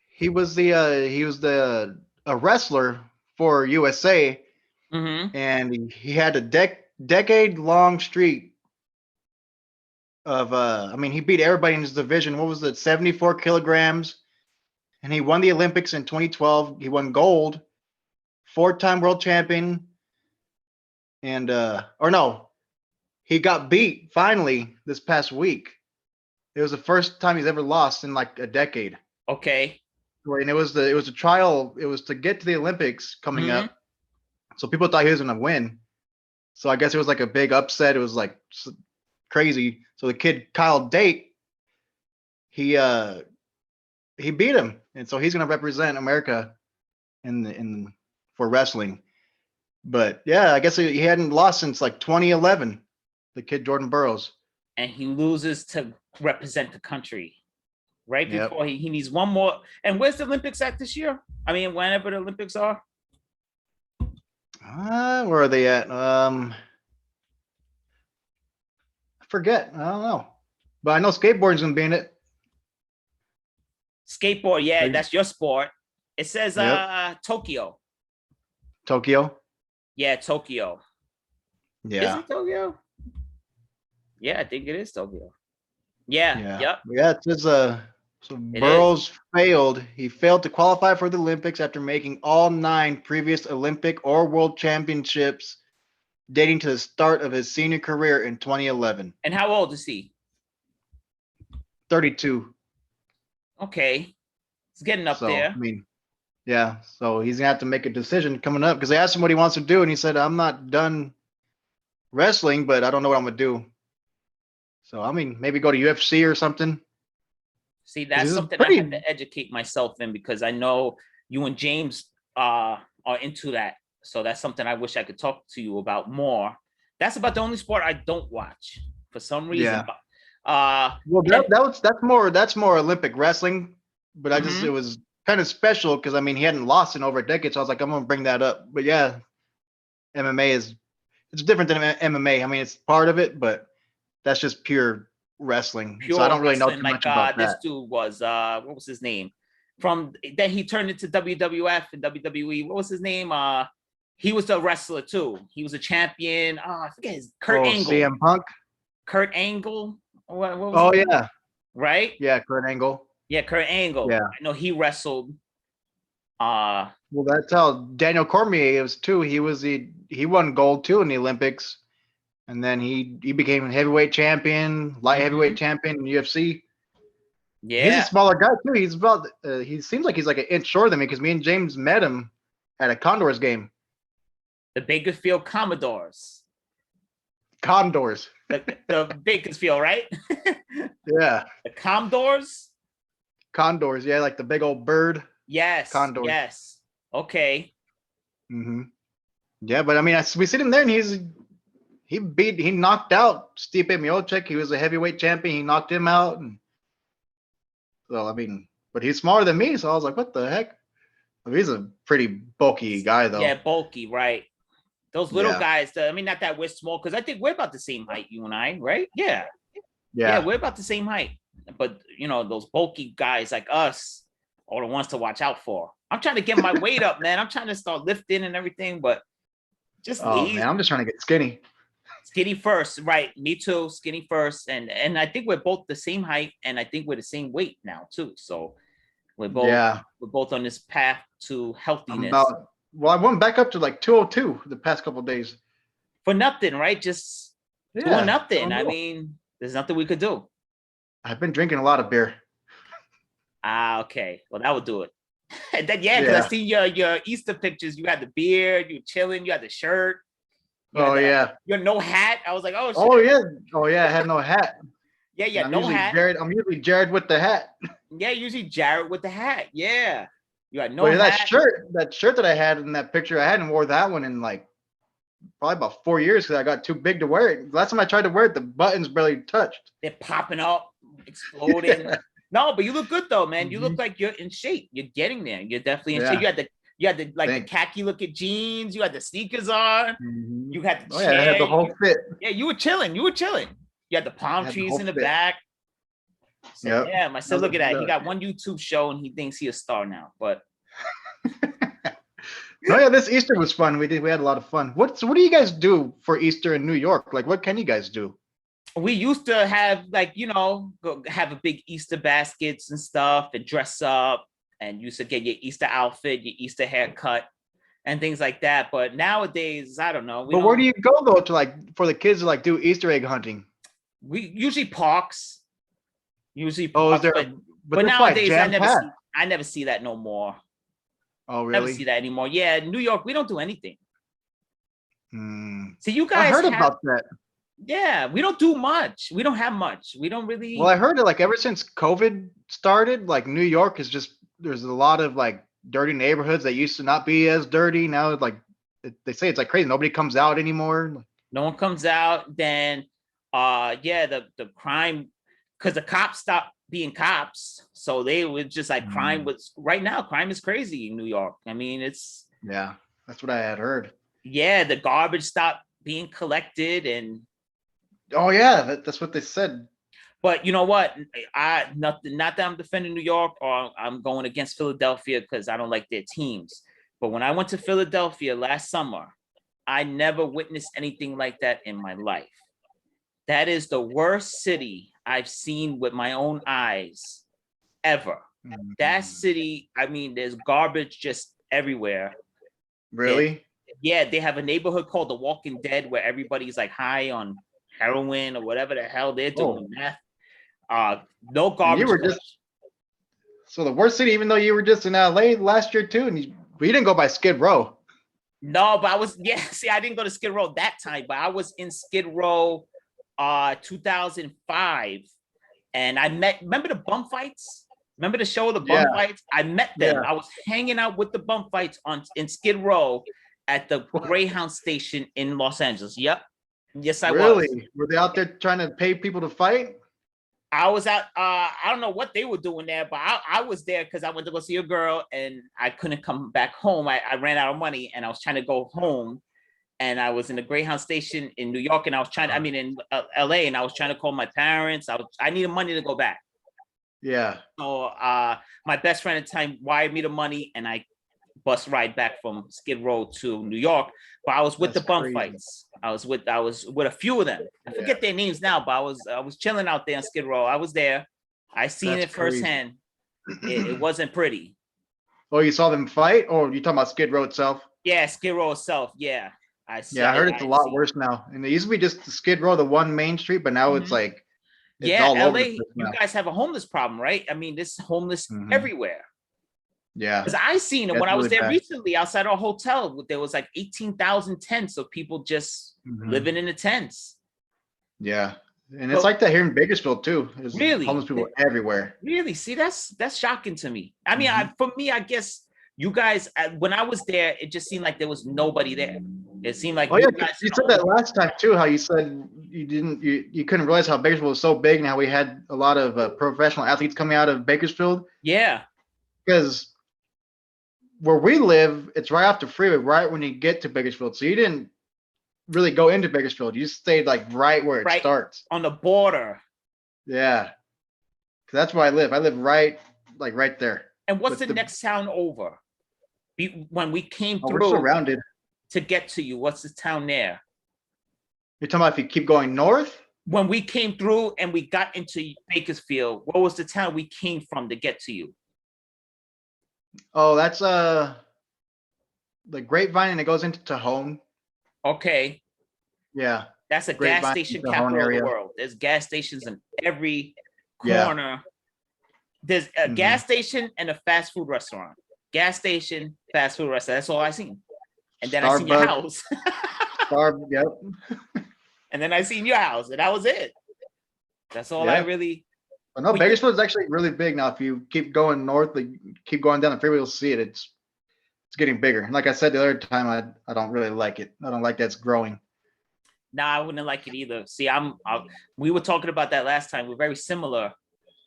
He was a wrestler for USA, and he had a decade-long streak I mean, he beat everybody in his division. What was it? 74 kilograms. And he won the Olympics in 2012. He won gold, 4-time world champion. And or no, he got beat finally this past week. It was the first time he's ever lost in like a decade. Okay. And it was a trial. It was to get to the Olympics coming up. So people thought he was gonna win. So I guess it was like a big upset. It was like crazy. So the kid Kyle Date, he beat him, and so he's gonna represent America in for wrestling. But yeah, I guess he hadn't lost since like 2011. The kid Jordan Burroughs. And he loses to represent the country. Right Yep. before he needs one more. And where's the Olympics at this year? I mean, whenever the Olympics are. Where are they at? I forget. I don't know. But I know skateboarding's gonna be in it. Skateboard, yeah, that's your sport. It says Tokyo. Tokyo. Yeah, Tokyo. Yeah. Is it Tokyo? Yeah, I think it is Tokyo. Yeah. Yep. Yeah, it says so Burroughs failed. He failed to qualify for the Olympics after making all 9 previous Olympic or World Championships dating to the start of his senior career in 2011. And how old is he? 32. Okay. It's getting up there. I mean, yeah. So he's gonna have to make a decision coming up because they asked him what he wants to do, and he said, "I'm not done wrestling, but I don't know what I'm gonna do." So I mean, maybe go to UFC or something. See, that's something I have to educate myself in because I know you and James are into that. So that's something I wish I could talk to you about more. That's about the only sport I don't watch for some reason. Yeah. Well, that's more Olympic wrestling, but I just it was kind of special because I mean he hadn't lost in over a decade, so I was like I'm gonna bring that up. But yeah, MMA it's different than MMA. I mean it's part of it, but that's just pure wrestling. So I don't really know too much about that. This dude was what was his name? From then he turned into WWF and WWE. What was his name? He was a wrestler too. He was a champion. I forget his Kurt Angle. CM Punk. Kurt Angle. What was his name? Right? Yeah, Kurt Angle. Yeah, Kurt Angle. Yeah. I know he wrestled. Well, that's how Daniel Cormier was too. He won gold too in the Olympics. And then he became heavyweight champion, light heavyweight champion in UFC. Yeah, he's a smaller guy too. He's about he seems like he's like an inch shorter than me because me and James met him at a Condors game. The Bakersfield Commodores. Condors. The Bakersfield, right? Yeah. The Condors. Condors, yeah, like the big old bird. Yes. Condors. Yes. Okay. Yeah, but I mean, we see him there, and he knocked out Stipe Miocic. He was a heavyweight champion. He knocked him out, and so I mean, but he's smaller than me, so I was like, what the heck? I mean, he's a pretty bulky guy, though. Yeah, bulky, right? Those little guys. I mean, not that we're small, because I think we're about the same height, you and I, right? Yeah, we're about the same height. But you know, those bulky guys like us are the ones to watch out for. I'm trying to get my weight up, man. I'm trying to start lifting and everything, but just man, I'm just trying to get skinny. Skinny first, right? Me too. Skinny first, and I think we're both the same height, and I think we're the same weight now too. So we're both on this path to healthiness. I went back up to like 202 the past couple of days. For nothing, right? Just doing nothing. I mean, there's nothing we could do. I've been drinking a lot of beer. Okay. Well, that would do it. And then because I see your Easter pictures. You had the beard. You chilling. You had the shirt. You had no hat. I was like, oh shit. Oh yeah. I had no hat. Yeah. No hat. I'm usually Jared with the hat. Yeah, usually Jared with the hat. Yeah. You had no hat. That shirt that I had in that picture, I hadn't wore that one in like probably about 4 years because I got too big to wear it. Last time I tried to wear it, the buttons barely touched. They're popping up, exploding. No, but you look good though, man. You look like you're in shape. You're getting there. You're definitely in shape. You had the the khaki looking jeans. You had the sneakers on. You had the chair. I had the whole fit. Yeah, you were chilling. You had the palm trees in the back. So, yeah, my son, look at that. He got one YouTube show and he thinks he's a star now. But this Easter was fun. We had a lot of fun. What do you guys do for Easter in New York? Like, what can you guys do? we used to have like, go have a big Easter baskets and stuff and dress up and used to get your Easter outfit, your Easter haircut and things like that. But nowadays, I don't know. But where do you go though to like for the kids to like do Easter egg hunting? We usually parks, usually Oh, is parks, there? but That's like nowadays jam packed. I never see that no more. Oh, Never really? see that anymore. Yeah, New York, we don't do anything. Hmm. See, you I guys heard have, about that. yeah, we don't do much. We don't have much. We don't Well, I really. heard that like ever since COVID started, like New York is just there's a lot of like dirty neighborhoods that used to not be as dirty. Now like they say it's like crazy. Nobody comes out anymore. No one comes out. Then, yeah, the crime, because the cops stopped being cops, so they were just like crime Mm, was right now. Crime is crazy in New York. I mean, it's yeah, that's what I had heard. yeah, the garbage stopped being collected, and Oh yeah, that's what they said. but you know what? Not that I'm defending New York or I'm going against Philadelphia because I don't like their teams. But when I went to Philadelphia last summer, I never witnessed anything like that in my life. That is the worst city I've seen with my own eyes ever. That Mm, city, I mean, there's garbage just everywhere. There, really? yeah, they have a neighborhood called The Walking Dead where everybody's like high on heroin or whatever the hell they're Oh, doing, meth. No and you garbage were just collection. so the worst city, even though you were just in LA last year too, and we didn't go by Skid Row. No, but I was yeah. See, I didn't go to Skid Row that time, but I was in Skid Row, 2005, and I met. Remember the bum fights? Remember the show, the Yeah, bum fights? I met them. yeah. I was hanging out with the bum fights on in Skid Row at the Greyhound station in Los Angeles. Yep. Yes, I was. Really? Were they out there trying to pay people to fight? I was out. I don't know what they were doing there, but I was there because I went to go see a girl and I couldn't come back home. I ran out of money and I was trying to go home. And I was in the Greyhound station in New York, and I was trying. I mean, in LA, and I was trying to call my parents. I needed money to go back. Yeah, So my best friend at the time wired me the money, and I bus ride back from Skid Row to New York. But I was with the that's bum crazy. fights. I was with a few of them. I Yeah, forget their names now, but I was chilling out there on Skid Row. I was there. I seen that's it crazy. firsthand. It wasn't pretty. Oh, you saw them fight? Or you talking about Skid Row itself? Yeah, Skid Row itself. Yeah, I see. Yeah, I heard it's a I lot see. worse now. And it used to be just the Skid Row, the one main street, but now it's Mhm. like it's Yeah, all over the LA, place you now. guys have a homeless problem, right? I mean, this homeless Hmm. everywhere. Yeah, Because I seen it that's when I was really there bad. recently outside our hotel. There was like 18,000 tents of people just Hmm. living in the tents. Yeah, and it's But like that here in Bakersfield too. There's really, homeless people everywhere. really, see, that's shocking to me. I mean, Hmm. for me, I guess you guys, when I was there, it just seemed like there was nobody there. It seemed like Oh you yeah, guys you are said the that only. last time too. How you said you couldn't realize how Bakersfield was so big and how we had a lot of professional athletes coming out of Bakersfield Yeah, because where we live, it's right off the freeway, right when you get to Bakersfield. So you didn't really go into Bakersfield. You stayed like right where it right starts. on the border. Yeah, 'cause that's where I live. I live right like right there. And what's But the next town over? When we came we're through surrounded. to get to you, what's the town there? You're talking about if you keep going north? When we came through and we got into Bakersfield, what was the town we came from to get to you? Oh, that's the Grapevine and it goes into Tejon. Okay, Yeah, that's a gas Grapevine, station Tejon capital of the area. world. There's gas stations in every Yeah. corner. There's a Hmm. gas station and a fast food restaurant. Gas station, fast food restaurant. That's all I seen. And then I seen your Starbucks, house. Yep. And then I seen your house, and that was it. That's all I Yeah. really. But no, But you, Bakersfield is actually really big now. If you keep going north, like keep going down the freeway, you'll see it. It's getting bigger. And like I said the other time, I don't really like it. I don't like that it's growing. nah, I wouldn't like it either. See, we were talking about that last time. We're very similar.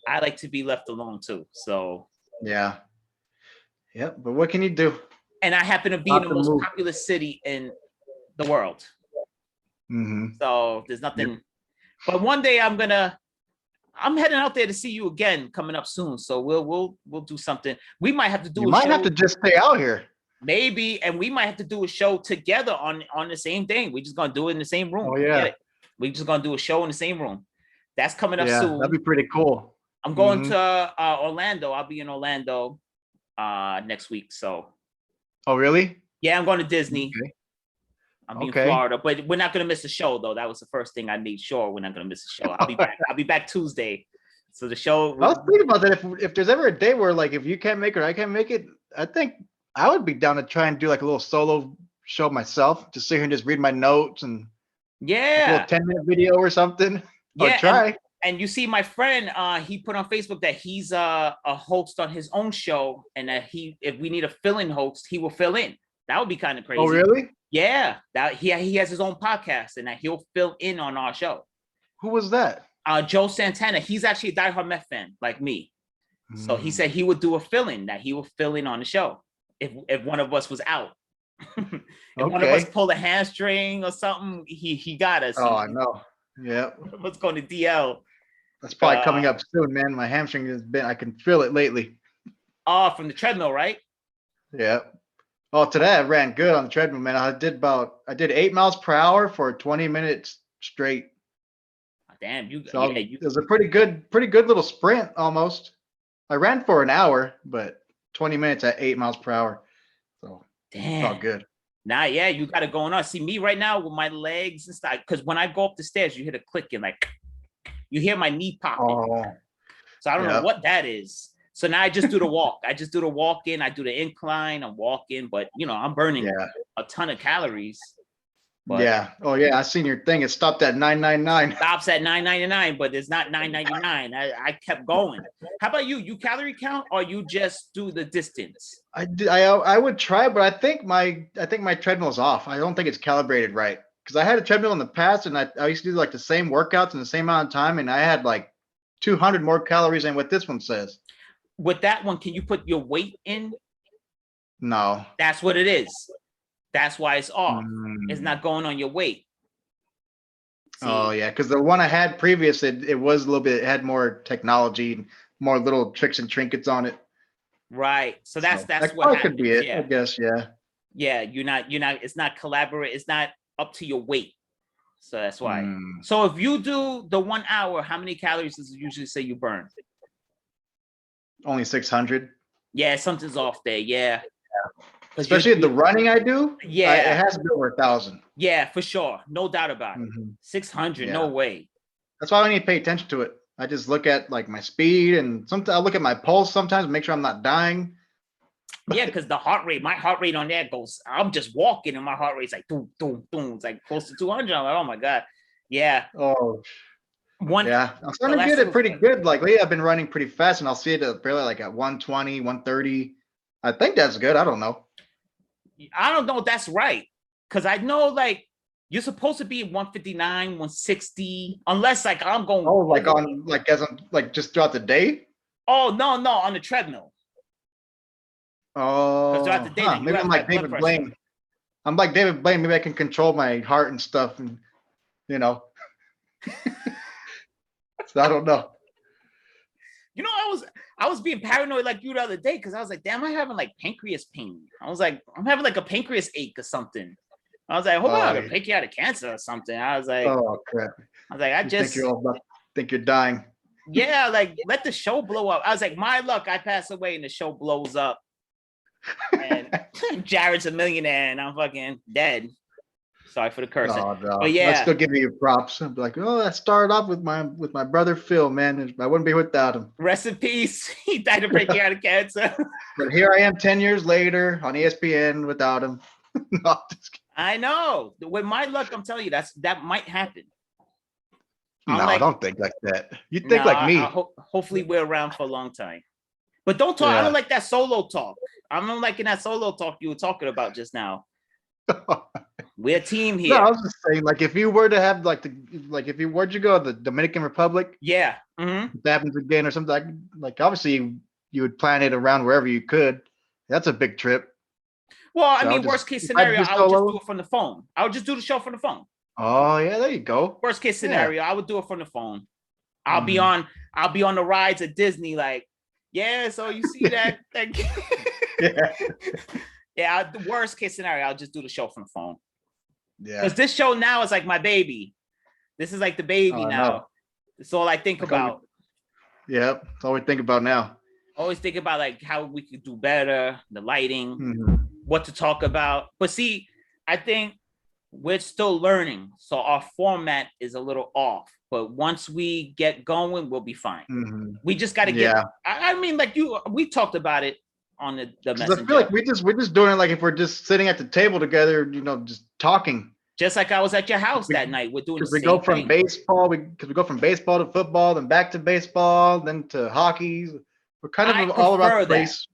I like to be left alone too. So, Yeah. Yep. But what can you do? and I happen to be in Not the to most move. populous city in the world. Hmm. So there's Yep. nothing. But one day I'm heading out there to see you again coming up soon. So we'll do something. We might have to You do a might have show to just stay out here. maybe, and we might have to do a show together on the same thing. We're just gonna do it in the same room. Oh Forget yeah. it. We're just gonna do a show in the same room. That's coming up Yeah, soon. that'd be pretty cool. I'm going to Orlando. I'll be in Orlando next week. So. Oh, really? Yeah, I'm going to Disney. Okay. I'll be in Florida, but we're not going to miss a show though. That was the first thing I made sure we're not going to miss a show. I'll be back. I'll be back Tuesday. So the show. I was thinking about that. If there's ever a day where like if you can't make it or I can't make it, I think I would be down to try and do like a little solo show myself. Just sit here and just read my notes and like a little 10-minute video or something. Yeah, or try. And you see, my friend, he put on Facebook that he's a host on his own show, and that if we need a fill-in host, he will fill in. That would be kind of crazy. Oh, really? Yeah, that he has his own podcast, and that he'll fill in on our show. Who was that? Joe Santana. He's actually a diehard Met fan like me. So he said he would do a fill-in, that he will fill in on the show if one of us was out. If one of us pulled a hamstring or something, he got us. Oh, I know. Yeah. Let's go to DL. That's probably coming up soon, man. My hamstring has been, I can feel it lately. Oh, from the treadmill, right? Yeah. Oh, today I ran good on the treadmill, man. I did 8 miles per hour for 20 minutes straight. Damn, it was a pretty good little sprint almost. I ran for an hour, but 20 minutes at 8 miles per hour. So damn, it felt good. Nah, yeah, you got it going on. See me right now with my legs and stuff, because when I go up the stairs, you hear the clicking, like you hear my knee popping. Oh, so I don't know what that is. So now I just do the walk. I just do the walk in. I do the incline. I'm walking, but I'm burning a ton of calories. But yeah. Oh yeah, I seen your thing. It stopped at 999. Stops at 999, but it's not 999. I kept going. How about you? You calorie count, or you just do the distance? I would try, but I think my treadmill's off. I don't think it's calibrated right. Because I had a treadmill in the past, and I used to do like the same workouts in the same amount of time, and I had like 200 more calories than what this one says. With that one, can you put your weight in? No. That's what it is. That's why it's off. It's not going on your weight. See? Oh yeah, because the one I had previous, it was a little bit. It had more technology and more little tricks and trinkets on it. Right. So that's what could be it. I guess. Yeah. Yeah. You're not. It's not collaborate. It's not up to your weight. So that's why. So if you do the 1 hour, how many calories does it usually say you burn? Only 600. Yeah, something's off there. Yeah. Especially the running I do. Yeah. It has to be over 1,000. Yeah, for sure. No doubt about it. 600. No way. That's why I need to pay attention to it. I just look at like my speed, and sometimes I look at my pulse sometimes, make sure I'm not dying. Yeah, because my heart rate on there goes, I'm just walking and my heart rate's like boom, boom, boom. It's like close to 200. I'm like, oh my God. Yeah. Oh, yeah. I'm starting to get it pretty good. Like lately I've been running pretty fast, and I'll see it barely like at 120, 130. I think that's good. I don't know. I don't know if that's right. Because I know like you're supposed to be 159, 160, unless like I'm going. Oh, like on like as I'm like just throughout the day? Oh, no, on the treadmill. Oh, throughout the day, maybe I'm like David Blaine. I'm like David Blaine. Maybe I can control my heart and stuff, and So I don't know. I was being paranoid like you the other day, because I was like, damn, I'm having like pancreas pain. I was like, I'm having like a pancreas ache or something. I was like, hope I have a pancreatic cancer or something. I was like, oh crap. I was like, I just think you're dying. Yeah, like let the show blow up. I was like, my luck, I pass away and the show blows up. And Jared's a millionaire and I'm fucking dead. Sorry for the cursing. Oh, no. But yeah, I'd still give you props. I'd be like, oh, that started off with my brother Phil, man. I wouldn't be without him. Rest in peace. He died of pancreatic cancer. But here I am 10 years later on ESPN without him. No, just kidding. I know. With my luck, I'm telling you, that might happen. No, I don't think like that. You think like me. Hopefully we're around for a long time. But don't talk. Yeah. I don't like that solo talk. I'm not liking that solo talk you were talking about just now. We're a team here. No, I was just saying, like, if you were to have if you were to go to the Dominican Republic, yeah, if that happens again or something, like obviously you would plan it around wherever you could. That's a big trip. Well, I mean, worst case scenario, I would just do it from the phone. I would just do the show from the phone. Oh yeah, there you go. Worst case scenario, I would do it from the phone. I'll be on the rides at Disney, like, yeah. So you see that? Yeah. The worst case scenario, I'll just do the show from the phone. Yeah. Because this show now is like my baby. This is like the baby I now. know. That's all I think Like, all we- about. Yep, that's all we think about now. Always think about like how we could do better, the lighting, Mhm. what to talk about. But see, I think we're still learning, so our format is a little off. But once we get going, we'll be fine. Mhm. We just got to Yeah. get. I mean, like we talked about it on the 'Cause I messenger. feel like we're just doing it like if we're just sitting at the table together, just talking. Just like I was at your house We- that night. We're doing the Because we same go from thing. baseball, because we go from baseball to football, then back to baseball, then to hockey. We're kind I of all around prefer the that. place.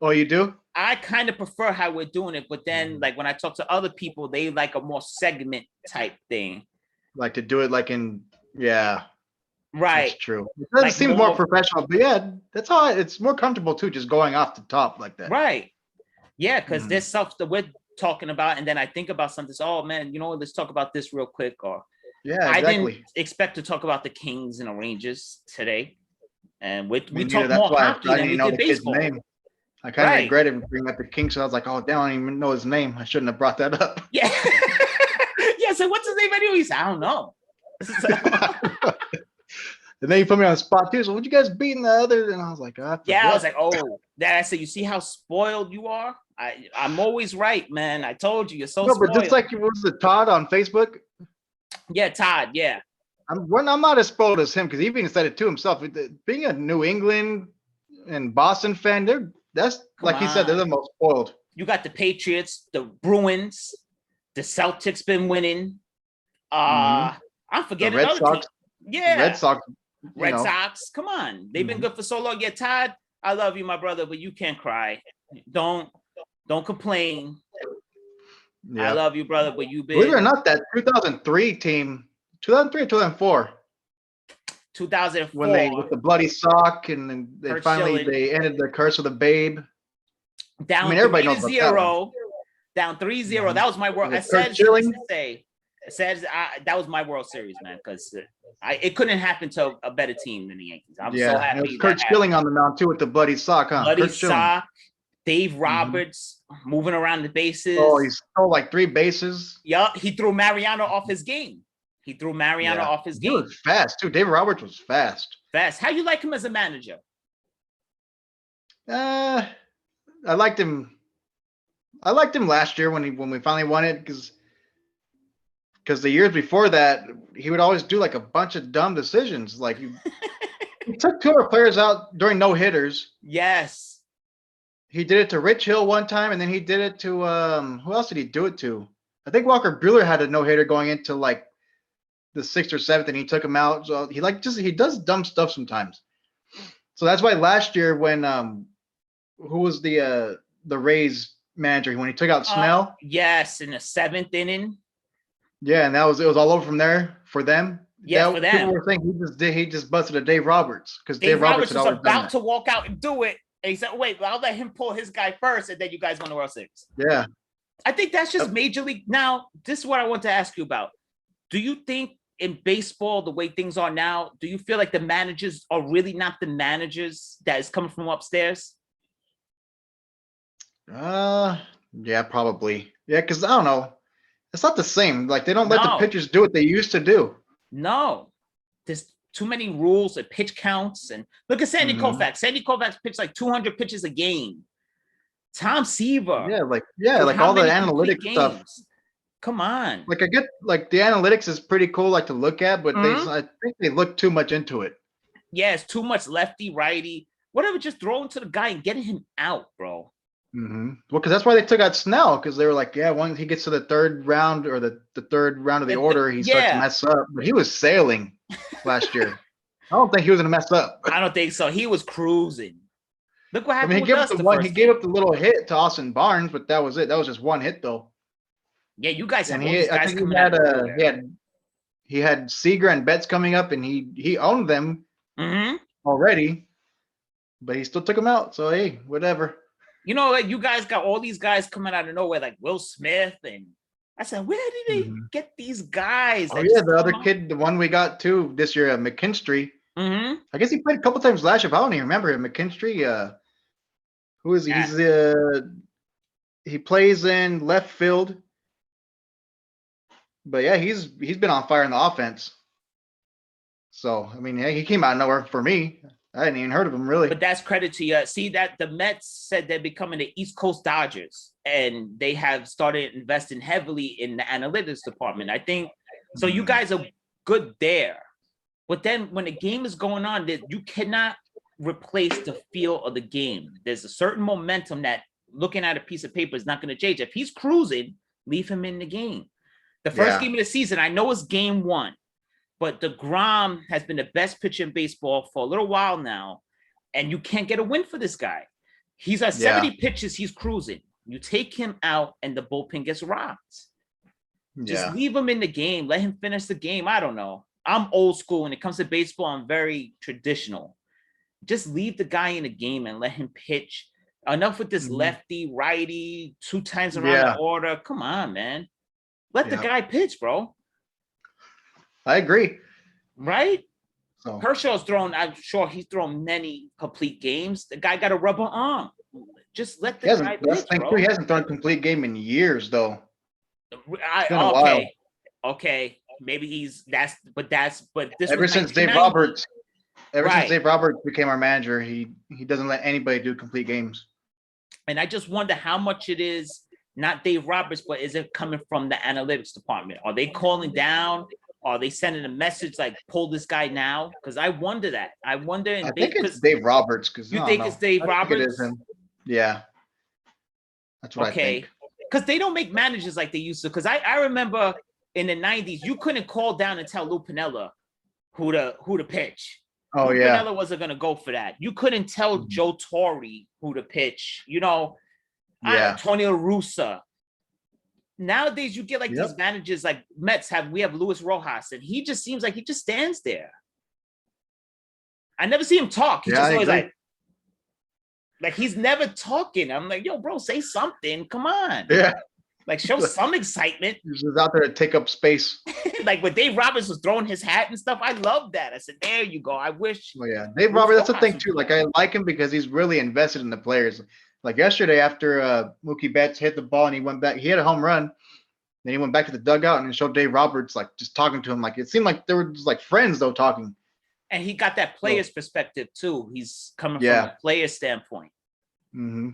Oh, you do? I kind of prefer how we're doing it, but then like when I talk to other people, they like a more segment type thing. Like to do it like in, yeah, Right. that's true. It Like seems more more- professional, but yeah, that's how it's more comfortable too, just going off the top like that. Right. Yeah, because Mhm. there's stuff that we're talking about, and then I think about something. So, oh man, let's talk about this real quick. Or Yeah, I exactly. didn't expect to talk about the Kings and the Rangers today, and we Me neither. talked That's more why hockey I than didn't we know did the kid's baseball. name. I kind of Right. regretted bringing up the King, so I was like, oh, damn, I don't even know his name. I shouldn't have brought that up. Yeah. Yeah. So what's his name anyway? He said, I don't know. And then you put me on the spot too. So would you guys beating the other? And I was like, Yeah, I was like, oh, that I said, you see how spoiled you are? I'm always right, man. I told you, you're so no, spoiled. but just like it was the Todd on Facebook. Yeah, Todd, yeah. I'm not as spoiled as him because he even said it to himself. Being a New England and Boston fan, that's like he said, they're the most spoiled. You got the Patriots, the Bruins, the Celtics been winning. I'm The forgetting Red other Sox. teams. Yeah. Red Sox. Red Sox. Come on. They've been good for so long. Yeah, Todd, I love you, my brother, but you can't cry. Don't complain. Yeah. I love you, brother, but you've Believe it or been not, that 2003 team, 2003 or 2004, 2004. when they with the bloody sock and then they Kurt finally Schilling. they ended the curse of the babe. down I mean, everybody 3 knows about that 0. Down 3-0. That was my world. I Was it Kurt said Schilling? that was my World Series, man, because it couldn't happen to a better team than the Yankees. I'm so Yeah, happy. it was that Kurt happened. Schilling on the mound too with the bloody sock, huh? Bloody Kurt Schilling. sock, Dave Roberts moving around the bases. Oh, he stole like 3 bases. Yup, he threw Mariano off his game. He Yeah. off his He game. was fast too. David Roberts was fast. Fast. How you like him as a manager? I liked him. I liked him last year when we finally won it because the years before that he would always do like a bunch of dumb decisions. Like he took 2 of our players out during no hitters. Yes. He did it to Rich Hill one time, and then he did it to who else did he do it to? I think Walker Buehler had a no hitter going into like the 6th or 7th, and he took him out. So he does dumb stuff sometimes. So that's why last year when who was the Rays manager when he took out Snell? Yes, in the 7th inning. Yeah, and it was all over from there for them. Yeah, for them. People were saying he just busted a Dave Roberts because Dave Roberts had was always done about that. to walk out and do it. And he said, wait, I'll let him pull his guy first, and then you guys won the World Series. Yeah. I think that's just major league. Now, this is what I want to ask you about. Do you think in baseball, the way things are now, do you feel like the managers are really not the managers that is coming from upstairs? Yeah, probably. Yeah, because I don't know. It's not the same. Like they don't let the No. pitchers do what they used to do. No. There's too many rules and pitch counts. And look at Sandy Koufax. Sandy Koufax pitched like 200 pitches a game. Tom Seaver. Yeah, like How all the many complete analytic stuff. games? Come on. Like I get like the analytics is pretty cool, like to look at, but Mhm. I think they look too much into it. Yeah, it's too much lefty, righty. Whatever, just throw it to the guy and get him out, bro. Well, because that's why they took out Snell, because they were like, yeah, once he gets to the 3rd round or the 3rd round of the order, he starts to mess up. But he was sailing last year. I don't think he was gonna mess up. I don't think so. He was cruising. Look what I happened mean, with us. he gave up the little hit to Austin Barnes, but that was it. That was just one hit though. Yeah, you guys have And all these I guys think coming out of nowhere. he had Seager and Betts coming up, and he owned them already, but he still took them out. So hey, whatever. You know, like you guys got all these guys coming out of nowhere, like Will Smith, and I said, where did they get these guys? Oh that yeah, just the other come out? kid, the one we got too this year, McKinstry. Mhm. I guess he played a couple times last year, but I don't even remember him. McKinstry. Who is he? Yeah. He plays in left field. But yeah, he's been on fire in the offense. So I mean, yeah, he came out of nowhere for me. I hadn't even heard of him really. But that's credit to you. See that the Mets said they're becoming the East Coast Dodgers, and they have started investing heavily in the analytics department. I think so. You guys are good there, but then when the game is going on, that you cannot replace the feel of the game. There's a certain momentum that looking at a piece of paper is not going to change. If he's cruising, leave him in the game. The first game of the season, I know it's game 1. But DeGrom has been the best pitcher in baseball for a little while now, and you can't get a win for this guy. He's at 70 pitches, he's cruising. You take him out, and the bullpen gets rocked. Just leave him in the game. Let him finish the game. I don't know. I'm old school. When it comes to baseball, I'm very traditional. Just leave the guy in the game and let him pitch. Enough with this lefty, righty, 2 times around the order. Come on, man. Let the guy pitch, bro. I agree. Right? So Kershaw's thrown, I'm sure he's thrown many complete games. The guy got a rubber arm. Just let the guy pitch, bro. He hasn't thrown a complete game in years, though. Okay. Maybe this ever since Dave Roberts. Since Dave Roberts became our manager, he doesn't let anybody do complete games. And I just wonder how much it is, not Dave Roberts, but is it coming from the analytics department? Are they calling down? Are they sending a message like, pull this guy now? Because I wonder that. I wonder. I think it's Dave Roberts. You think it's Dave Roberts? It is him. Yeah. That's what I think. Because they don't make managers like they used to. Because I remember in the 90s, you couldn't call down and tell Lou Piniella who to pitch. Oh, Lou Piniella wasn't going to go for that. You couldn't tell Joe Torre who to pitch. You know, Tony La Russa. Nowadays, you get like these managers like Mets we have Luis Rojas, and he just seems like he just stands there. I never see him talk. He's just always like he's never talking. I'm like, yo, bro, say something. Come on. Yeah. Like, show some excitement. He's just out there to take up space. Like when Dave Roberts was throwing his hat and stuff, I love that. I said, there you go. I wish. Oh, yeah. Dave Roberts, that's the thing, too. Like, I like him because he's really invested in the players. Like yesterday, after Mookie Betts hit the ball and he went back, he had a home run. Then he went back to the dugout and showed Dave Roberts like just talking to him. Like it seemed like they were just like friends though talking. And he got that player's perspective too. He's coming from a player standpoint. Mm-hmm.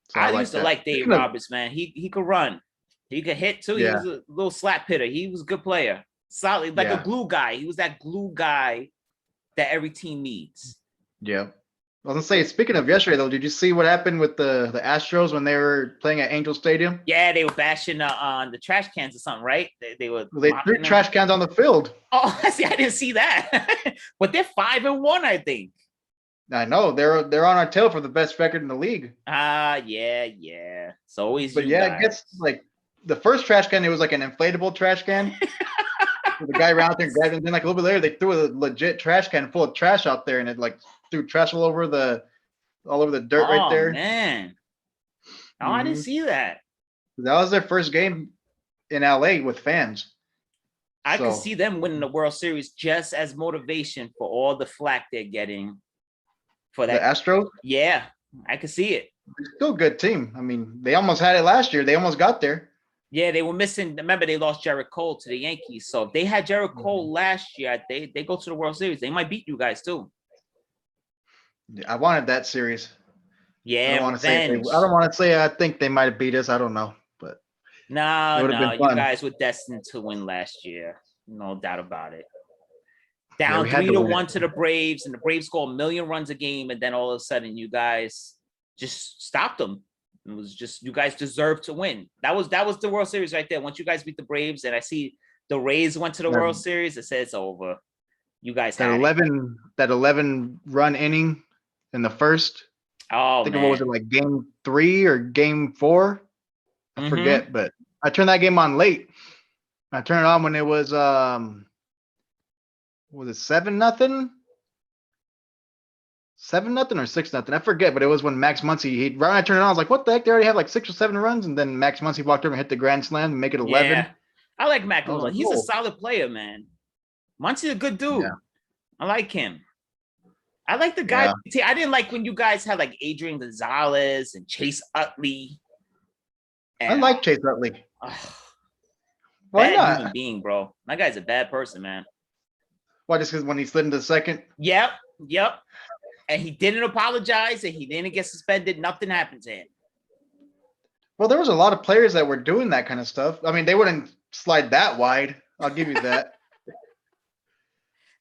So I used to like Dave Roberts, man. He could run. He could hit too. He was a little slap hitter. He was a good player. Solid, like a glue guy. He was that glue guy that every team needs. Yeah. I was gonna say, speaking of yesterday though, did you see what happened with the Astros when they were playing at Angel Stadium? Yeah, they were bashing on the trash cans or something, right? They threw trash cans on the field. Oh, see, I didn't see that. But they're 5-1, I think. I know they're on our tail for the best record in the league. Yeah. It's always. But it gets like the first trash can. It was like an inflatable trash can. The guy around there grabbed it, and then like a little bit later, they threw a legit trash can full of trash out there, and it like threw trash all over the dirt right there. Oh man! I didn't see that. That was their first game in LA with fans. I could see them winning the World Series just as motivation for all the flack they're getting for that. The Astros? Yeah, I could see it. They're still a good team. I mean, they almost had it last year. They almost got there. Yeah, they were missing. Remember, they lost Jarrett Cole to the Yankees. So if they had Jarrett Cole last year, they go to the World Series. They might beat you guys too. I wanted that series. Yeah, I don't want to say I think they might have beat us. I don't know, but no, you guys were destined to win last year. No doubt about it. Down 3-1 to the Braves, and the Braves score 1 million runs a game, and then all of a sudden you guys just stopped them. It was just you guys deserve to win. That was the World Series right there. Once you guys beat the Braves, and I see the Rays went to the World Series, it says it's over. You guys had that 11 run inning in the first. Oh, I think what was it, like game 3 or game 4? I forget, but I turned that game on late. I turned it on when it was it 7-0? 7-0 or 6-0? I forget, but it was when Max Muncy, right when I turned it on, I was like, what the heck? They already have like 6 or 7 runs, and then Max Muncy walked over and hit the grand slam and make it 11. Yeah. I like Mac Muncy. He's a solid player, man. Muncy's a good dude. Yeah. I like him. I like the guy. Yeah. I didn't like when you guys had like Adrian Gonzalez and Chase Utley. I like Chase Utley. Why Bad human not? being, bro. That guy's a bad person, man. Why, just because when he slid into second? Yep, yep. And he didn't apologize, and he didn't get suspended. Nothing happened to him. Well, there was a lot of players that were doing that kind of stuff. I mean, they wouldn't slide that wide. I'll give you that.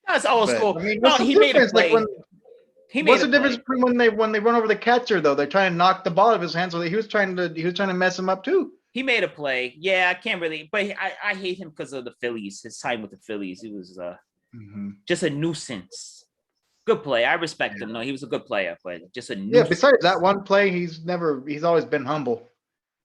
That's old But school. I mean, No, what's the he made a difference? Like play. He made what's a the difference play. between when they run over the catcher though? They're trying to knock the ball out of his hands. So he was trying to mess him up too. He made a play. Yeah, I can't really, but I hate him because of the Phillies. His time with the Phillies, he was just a nuisance. Good play. I respect him. No, he was a good player, but just a nuisance. Yeah. Besides that one play, he's always been humble.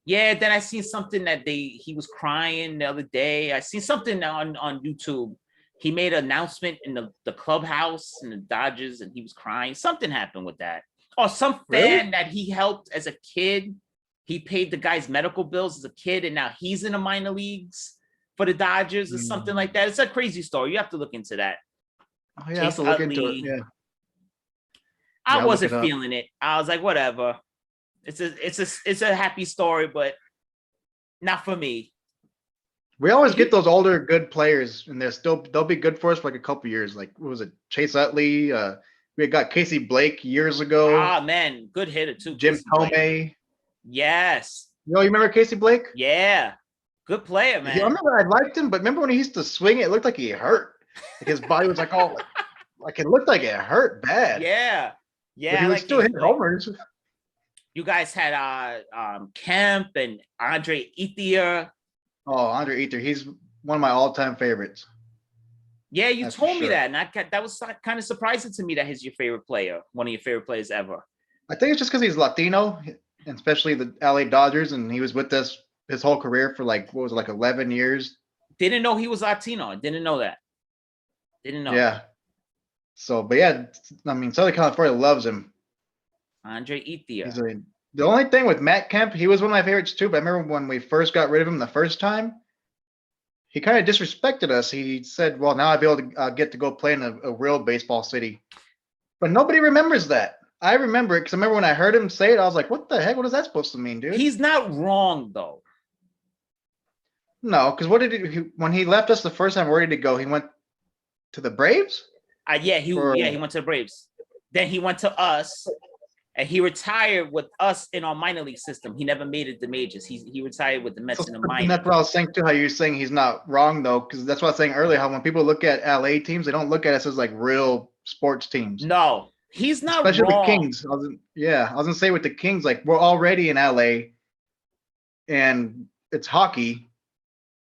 Yeah, then I seen something that he was crying the other day. I seen something on YouTube. He made an announcement in the clubhouse in the Dodgers, and he was crying. Something happened with that. Or some fan that he helped as a kid. He paid the guy's medical bills as a kid, and now he's in the minor leagues for the Dodgers or something like that. It's a crazy story. You have to look into that. Oh yeah, I have to look into it. Yeah. I I'll wasn't look it up. feeling it. I was like, whatever. It's a happy story, but not for me. We always get those older good players, and they'll be good for us for like a couple years. Like what was it, Chase Utley? We got Casey Blake years ago. Ah man, good hitter too. Jim Casey Blake. Tomei. Yes. You remember Casey Blake? Yeah. Good player, man. I remember I liked him, but remember when he used to swing it looked like he hurt. Like his body was like all like it looked like it hurt bad. Yeah. Yeah. But he was still hitting homers. You guys had Kemp and Andre Ethier. Oh, Andre Ether, he's one of my all-time favorites. Yeah, you told me that, and that was kind of surprising to me that he's your favorite player, one of your favorite players ever. I think it's just because he's Latino, and especially the LA Dodgers, and he was with us his whole career for like 11 years. Didn't know he was Latino. Didn't know that. Didn't know. Yeah. So, but yeah, I mean, Southern California loves him. Andre Ethier. The only thing with Matt Kemp, he was one of my favorites too. But I remember when we first got rid of him the first time, he kind of disrespected us. He said, "Well, now I'll be able to get to go play in a real baseball city." But nobody remembers that. I remember it because I remember when I heard him say it, I was like, "What the heck? What is that supposed to mean, dude?" He's not wrong though. No, because what did when he left us the first time? Where did he go? He went to the Braves. He went to the Braves. Then he went to us. And he retired with us in our minor league system. He never made it to majors. He retired with the Mets in the minors. And that's what I was saying too. How you're saying he's not wrong though, because that's what I was saying earlier. How when people look at LA teams, they don't look at us as like real sports teams. No, he's not Especially wrong. the Kings. I was gonna say with the Kings, like we're already in LA, and it's hockey.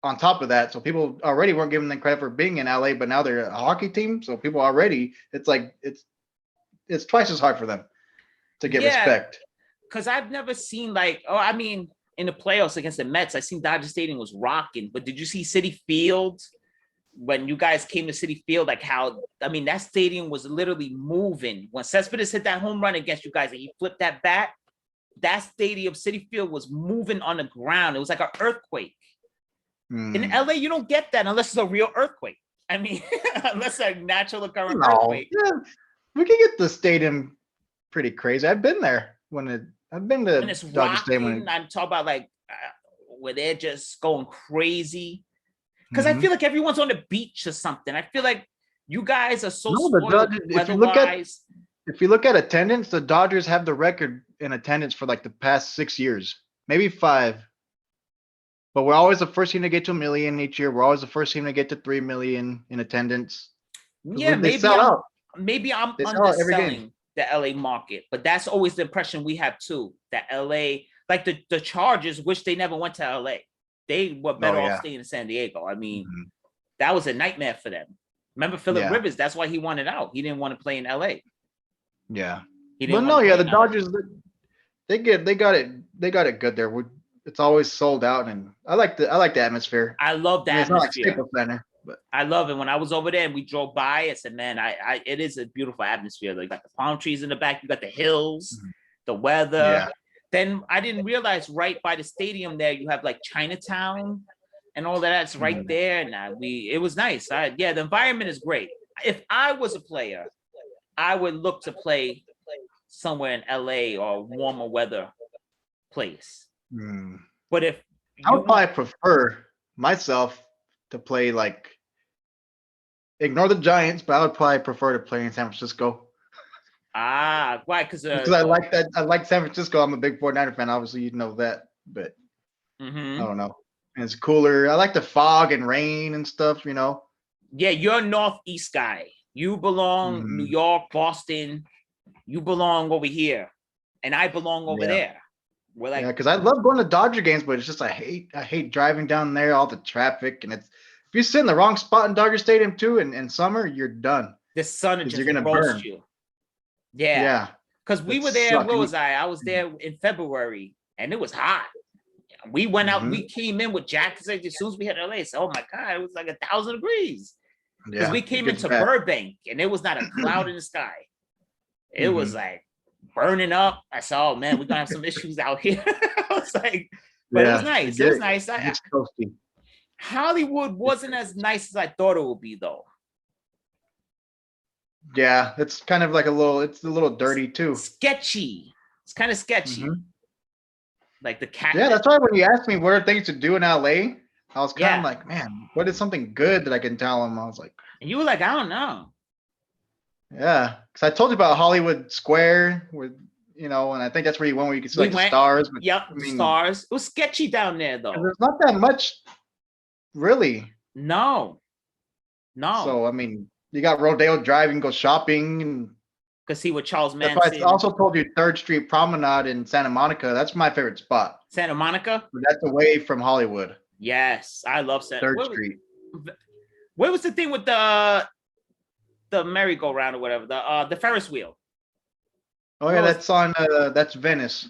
On top of that, so people already weren't giving them credit for being in LA, but now they're a hockey team. So people already, it's like it's twice as hard for them to get respect. Because I've never seen in the playoffs against the Mets, I seen Dodger Stadium was rocking. But did you see Citi Field when you guys came to Citi Field? Like that stadium was literally moving. When Cespedes hit that home run against you guys and he flipped that bat, that stadium, Citi Field, was moving on the ground. It was like an earthquake. In LA, you don't get that unless it's a real earthquake. I mean, unless a natural occurring earthquake. Yeah, we can get the stadium pretty crazy. I've been there I've been to it's Dodger Stadium. I'm talking about where they're just going crazy. Because I feel like everyone's on the beach or something. I feel like you guys are so spoiled weather-wise. If you look at attendance, the Dodgers have the record in attendance for like the past 6 years, maybe 5. But we're always the first team to get to 1 million each year. We're always the first team to get to 3 million in attendance. Yeah, maybe I'm underselling the LA market, but that's always the impression we have too. That LA, like the Chargers, wish they never went to LA. They were better off staying in San Diego. I mean, that was a nightmare for them. Remember Phillip Rivers? That's why he wanted out. He didn't want to play in LA. Yeah. The Dodgers, they got it good there. It's always sold out, and I like the atmosphere. I love the atmosphere. It's not like Staples Center. But I love it. When I was over there and we drove by, I said, man, it is a beautiful atmosphere. Like, you got the palm trees in the back, you got the hills, the weather. Yeah. Then I didn't realize right by the stadium there, you have like Chinatown and all that's right there. And it was nice. The environment is great. If I was a player, I would look to play somewhere in LA or warmer weather place. But if I would probably prefer myself to play like ignore the Giants, but I would probably prefer to play in San Francisco. Ah, why? Because Because I like that. I like San Francisco. I'm a big 49er fan. Obviously, you know that, but I don't know. And it's cooler. I like the fog and rain and stuff. Yeah, you're a Northeast guy. You belong New York, Boston. You belong over here, and I belong over there. We're like, yeah, because I love going to Dodger games, but it's just I hate driving down there, all the traffic, and it's if you sit in the wrong spot in Dodger Stadium too, in summer, you're done. the sun just you're gonna roast burn. you. Yeah. Yeah. Because we were there. Where was I? I was there in February, and it was hot. We went out. We came in with jackets as soon as we hit LA. So, oh my God, it was like 1,000 degrees. Because we came into Burbank, and there was not a cloud in the sky. It was like burning up. I said, oh man, we're gonna have some issues out here. I was like, but it was nice. It was nice. Hollywood wasn't as nice as I thought it would be, though. Yeah, it's kind of like it's a little dirty too. Sketchy. It's kind of sketchy. Like the cat. Yeah, that's why when you asked me what are things to do in LA, I was kind of like, man, what is something good that I can tell them? I was like, and you were like, I don't know. Yeah, because I told you about Hollywood Square, and I think that's where you went, where you can see the stars. But, the stars. It was sketchy down there, though. There's not that much, really. No. So I mean, you got Rodeo Drive and go shopping and go see what Charles Manson. That's why I also told you 3rd Street Promenade in Santa Monica. That's my favorite spot. Santa Monica. But that's away from Hollywood. Yes, I love Santa. 3rd Street. What was the thing with the merry-go-round or whatever, the Ferris wheel? Oh yeah, that's Venice.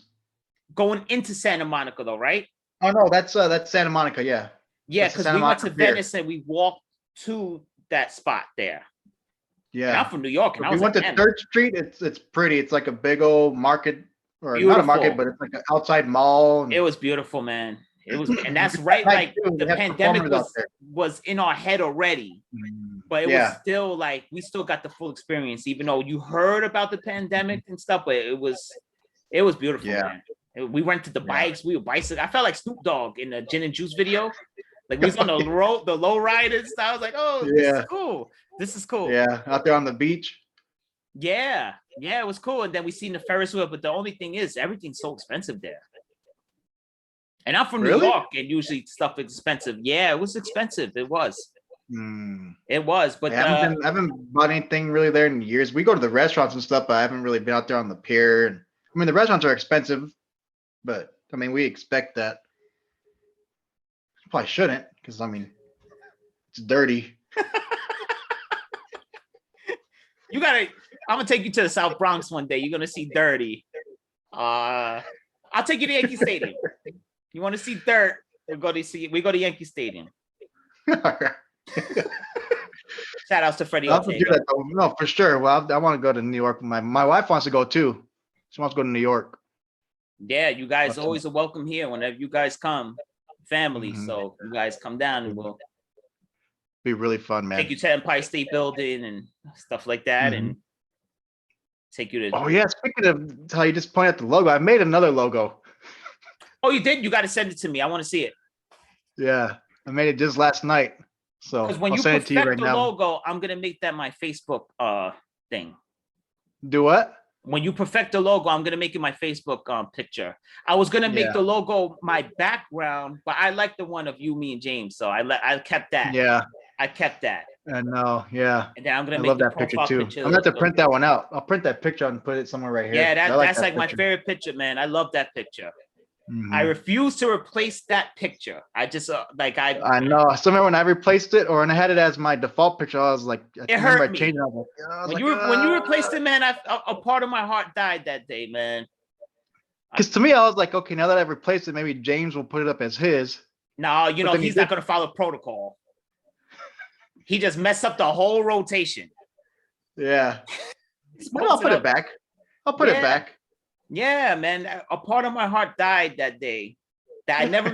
Going into Santa Monica though, right? Oh no, that's Santa Monica, yeah. Yeah, because we went to Venice and we walked to that spot there. Yeah. And I'm from New York, and we went to 3rd Street. It's pretty. It's like a big old market, or not a market, but it's like an outside mall. It was beautiful, man. It was, and that's right. Like the pandemic was in our head already, but it was still like we still got the full experience, even though you heard about the pandemic and stuff. But it was beautiful, man. We went to the bikes. We were bicycling. I felt like Snoop Dogg in the Gin and Juice video. Like we was on the low riders. I was like, oh, this is cool. This is cool. Yeah, out there on the beach. Yeah, it was cool. And then we seen the Ferris wheel, but the only thing is everything's so expensive there. And I'm from New York, and usually stuff is expensive. Yeah, it was expensive. It was. It was, but I haven't bought anything really there in years. We go to the restaurants and stuff, but I haven't really been out there on the pier. And I mean, the restaurants are expensive, but I mean, we expect that. Probably shouldn't, because I mean, it's dirty. I'm gonna take you to the South Bronx one day. You're gonna see dirty. I'll take you to Yankee Stadium. You want to see dirt? We go to Yankee Stadium. Shout outs to Freddie. I'll have to do that though. No, for sure. Well, I want to go to New York. My wife wants to go too. She wants to go to New York. Yeah, you guys always are welcome here whenever you guys come. Family, so you guys come down and we'll be really fun, man. Take you to Empire State Building and stuff like that, and take you to. Oh yeah, speaking of how you just pointed at the logo, I made another logo. Oh, you did? You got to send it to me. I want to see it. Yeah, I made it just last night. So because when you perfect the logo, I'm gonna make that my Facebook thing. Do what? When you perfect the logo, I'm gonna make it my Facebook picture. I was gonna make the logo my background, but I like the one of you, me, and James, so I kept that. Yeah, I kept that. I know. Yeah, and then I'm gonna love that picture too. I'm gonna have to print that one out. I'll print that picture and put it somewhere right here. Yeah, that's like my favorite picture, man. I love that picture. I refuse to replace that picture. I just I know. So remember when I replaced it, or when I had it as my default picture, I was like, it hurt me. When you replaced it, man, a part of my heart died that day, man. Because to me, I was like, okay, now that I've replaced it, maybe James will put it up as his. No, he's not going to follow protocol. He just messed up the whole rotation. Yeah. But I'll put it back. I'll put it back. Yeah, man. A part of my heart died that day. That I never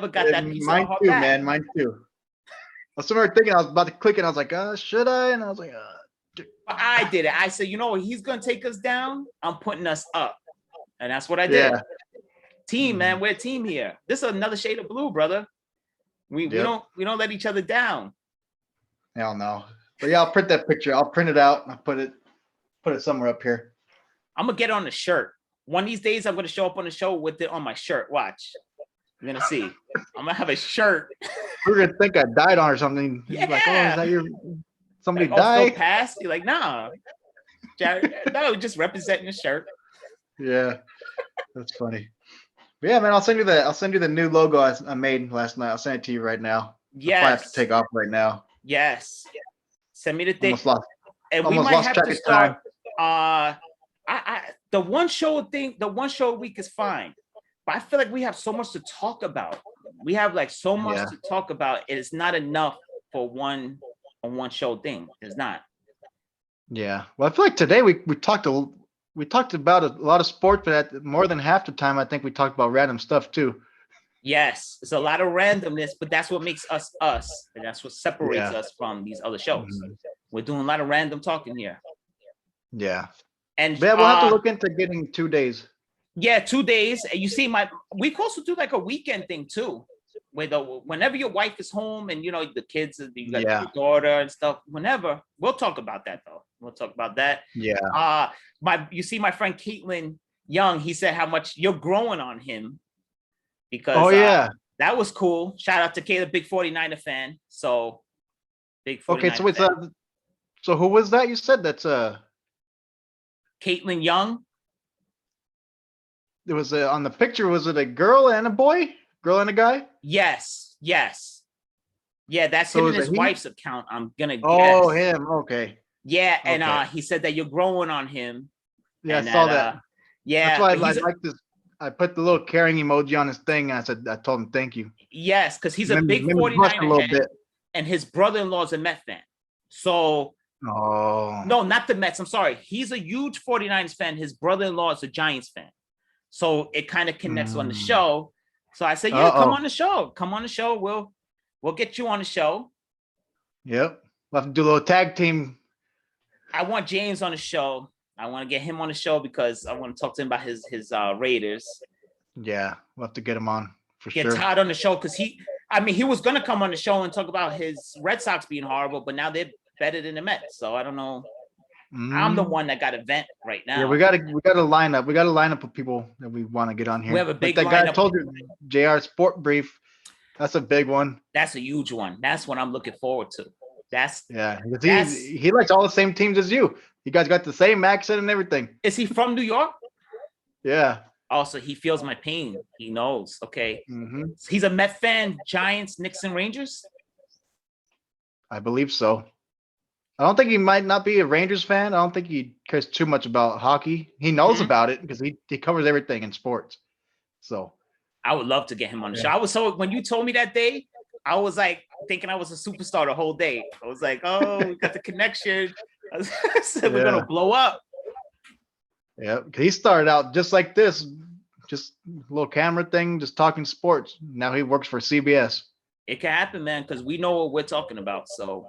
got that piece of my heart back. Man, mine too. I was somewhere thinking I was about to click it. And I was like, should I? And I was like, I did it. I said, he's gonna take us down. I'm putting us up, and that's what I did. Yeah. Team, man, we're a team here. This is another shade of blue, brother. We Yep. don't let each other down. Hell no. But yeah, I'll print that picture. I'll print it out and I'll put it somewhere up here. I'm gonna get on the shirt. One of these days, I'm gonna show up on the show with it on my shirt. Watch. You're gonna see. I'm gonna have a shirt. We're gonna think I died on or something. Yeah. Like, oh, is that your somebody Like, oh, Phil died? passed. You're like, nah. No, just representing the shirt. Yeah, that's funny. But yeah, man, I'll send you the new logo I made last night. I'll send it to you right now. I probably have to Yes. take off right now. Yes. Send me the thing. Almost lost. And we almost might lost have track to of start. time. The one show a week is fine. But I feel like we have so much to talk about. We have like so much Yeah. to talk about. It's not enough for one show thing. It's not. Yeah. Well, I feel like today we talked about a lot of sports, but at more than half the time, I think we talked about random stuff too. Yes, it's a lot of randomness, but that's what makes us us, and that's what separates Yeah. us from these other shows. Mhm. We're doing a lot of random talking here. Yeah. And But yeah, we'll have to look into getting 2 days. yeah, 2 days. And you see, we could also do like a weekend thing too, where whenever your wife is home and the kids, you got Yeah. your daughter and stuff. Whenever we'll talk about that though. We'll talk about that. Yeah. You see, my friend Caitlin Young, he said how much you're growing on him because Oh yeah. that was cool. Shout out to Caleb, big 49er fan. So big 49er Okay, so it's fan. so who was that? You said that's Caitlin Young. it was on the picture. Was it a girl and a boy? Girl and a guy? Yes. Yeah, that's So him is and it his he? wife's account. I'm gonna Oh, guess. him. Okay. Yeah, and Okay. he said that you're growing on him. Yeah, And I saw that. yeah, That's why but I like this. I put the little caring emoji on his thing. And I told him thank you. yes, because he's a Made big me blush a 49er little head, bit. and his brother-in-law is a Met fan. So Oh. no, not the Mets. I'm sorry. He's a huge 49ers fan. His brother-in-law is a Giants fan. So it kind of connects on the show. So I said, yeah, come on the show. Come on the show. We'll get you on the show. Yep. We'll have to do a little tag team. I want James on the show. I want to get him on the show because I want to talk to him about his Raiders. Yeah, we'll have to get him on for Get sure. Todd on the show because he was gonna come on the show and talk about his Red Sox being horrible, but now they're better than the Mets. So I don't know. I'm the one that got a vent right now. Yeah, we gotta line up. We gotta line up with people that we want to get on here. We have a big like that guy I lineup. told you, JR Sport Brief. That's a big one. That's a huge one. That's what I'm looking forward to. He likes all the same teams as you. You guys got the same accent and everything. Is he from New York? Yeah. Also, he feels my pain. He knows. Okay. Mm-hmm. He's a Met fan. Giants, Knicks, and Rangers. I believe so. I don't think he might not be a Rangers fan. I don't think he cares too much about hockey. He knows about it because he covers everything in sports. So I would love to get him on the show. I was when you told me that day, I was like thinking I was a superstar the whole day. I was like, oh, we got the connection. I said we're gonna blow up. Yeah, he started out just like this, just a little camera thing, just talking sports. Now he works for CBS. It can happen, man, because we know what we're talking about. So,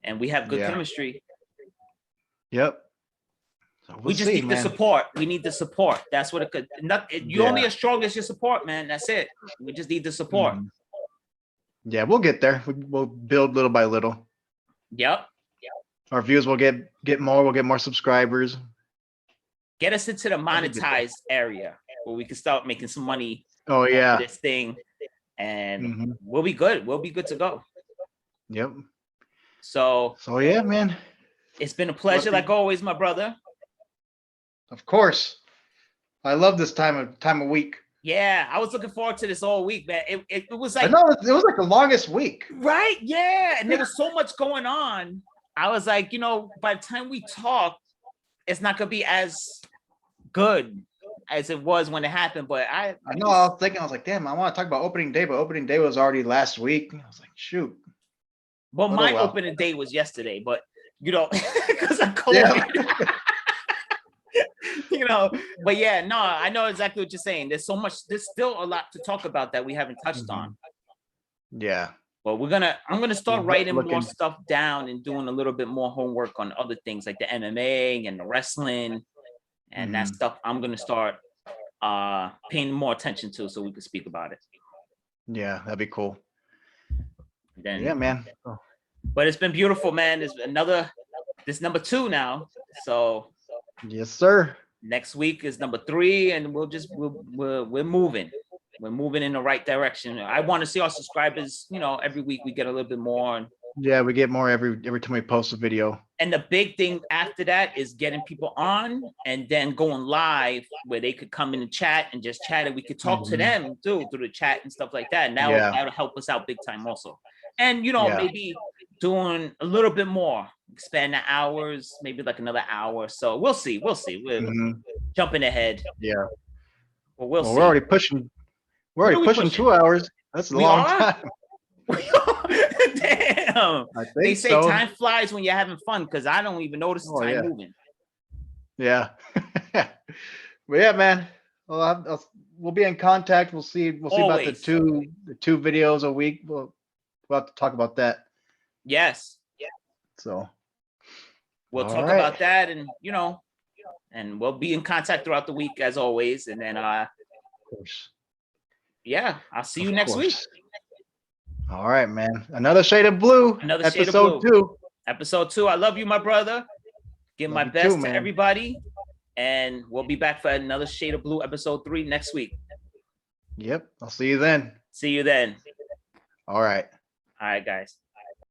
and we have good chemistry. Yep. So we just need the support. We need the support. That's what it could. You're only as strong as your support, man. That's it. We just need the support. Yeah, we'll get there. We'll build little by little. Yep. Our views will get more. We'll get more subscribers. Get us into the monetized area where we can start making some money. Oh yeah. This thing, and we'll be good. We'll be good to go. Yep. So yeah, man. It's been a pleasure, like always, my brother. Of course. I love this time of week. Yeah, I was looking forward to this all week, man. It was like I know it was like the longest week. Right? Yeah. And there was so much going on. I was like, by the time we talk, it's not gonna be as good as it was when it happened. But I know I was thinking, I was like, damn, I want to talk about opening day, but opening day was already last week. I was like, shoot. Well, my opening day was yesterday, but because of COVID. But yeah, no, I know exactly what you're saying. There's still a lot to talk about that we haven't touched on. Yeah. Well, I'm gonna start writing more stuff down and doing a little bit more homework on other things like the MMA and the wrestling and that stuff. I'm gonna start paying more attention to so we can speak about it. Yeah, that'd be cool. Then Yeah, man. but it's been beautiful, man. This number 2 now. So Yes, sir. next week is number 3, and we're moving. We're moving in the right direction. I want to see our subscribers, every week we get a little bit more. Yeah, we get more every time we post a video. And the big thing after that is getting people on and then going live where they could come in and chat and just chat, and we could talk to them too through the chat and stuff like that. And that'll help us out big time also. And maybe doing a little bit more, expand the hours, maybe like another hour. So we'll see. We're jumping ahead. Yeah. Well, we'll see. We're already pushing. We're already pushing 2 hours. That's a long time. Damn. They say time flies when you're having fun, because I don't even notice the time moving. Yeah. But yeah, man. Well, we'll be in contact. We'll see about the two videos a week. We'll have to talk about that. Yes. So we'll talk about that, and and we'll be in contact throughout the week as always. And then of course. Yeah, I'll see you next week. All right, man. Another Shade of Blue. Another Shade of Blue. 2. Episode 2. I love you, my brother. Give my best to everybody. And we'll be back for another Shade of Blue episode 3 next week. Yep. I'll see you then. See you then. All right. All right, guys.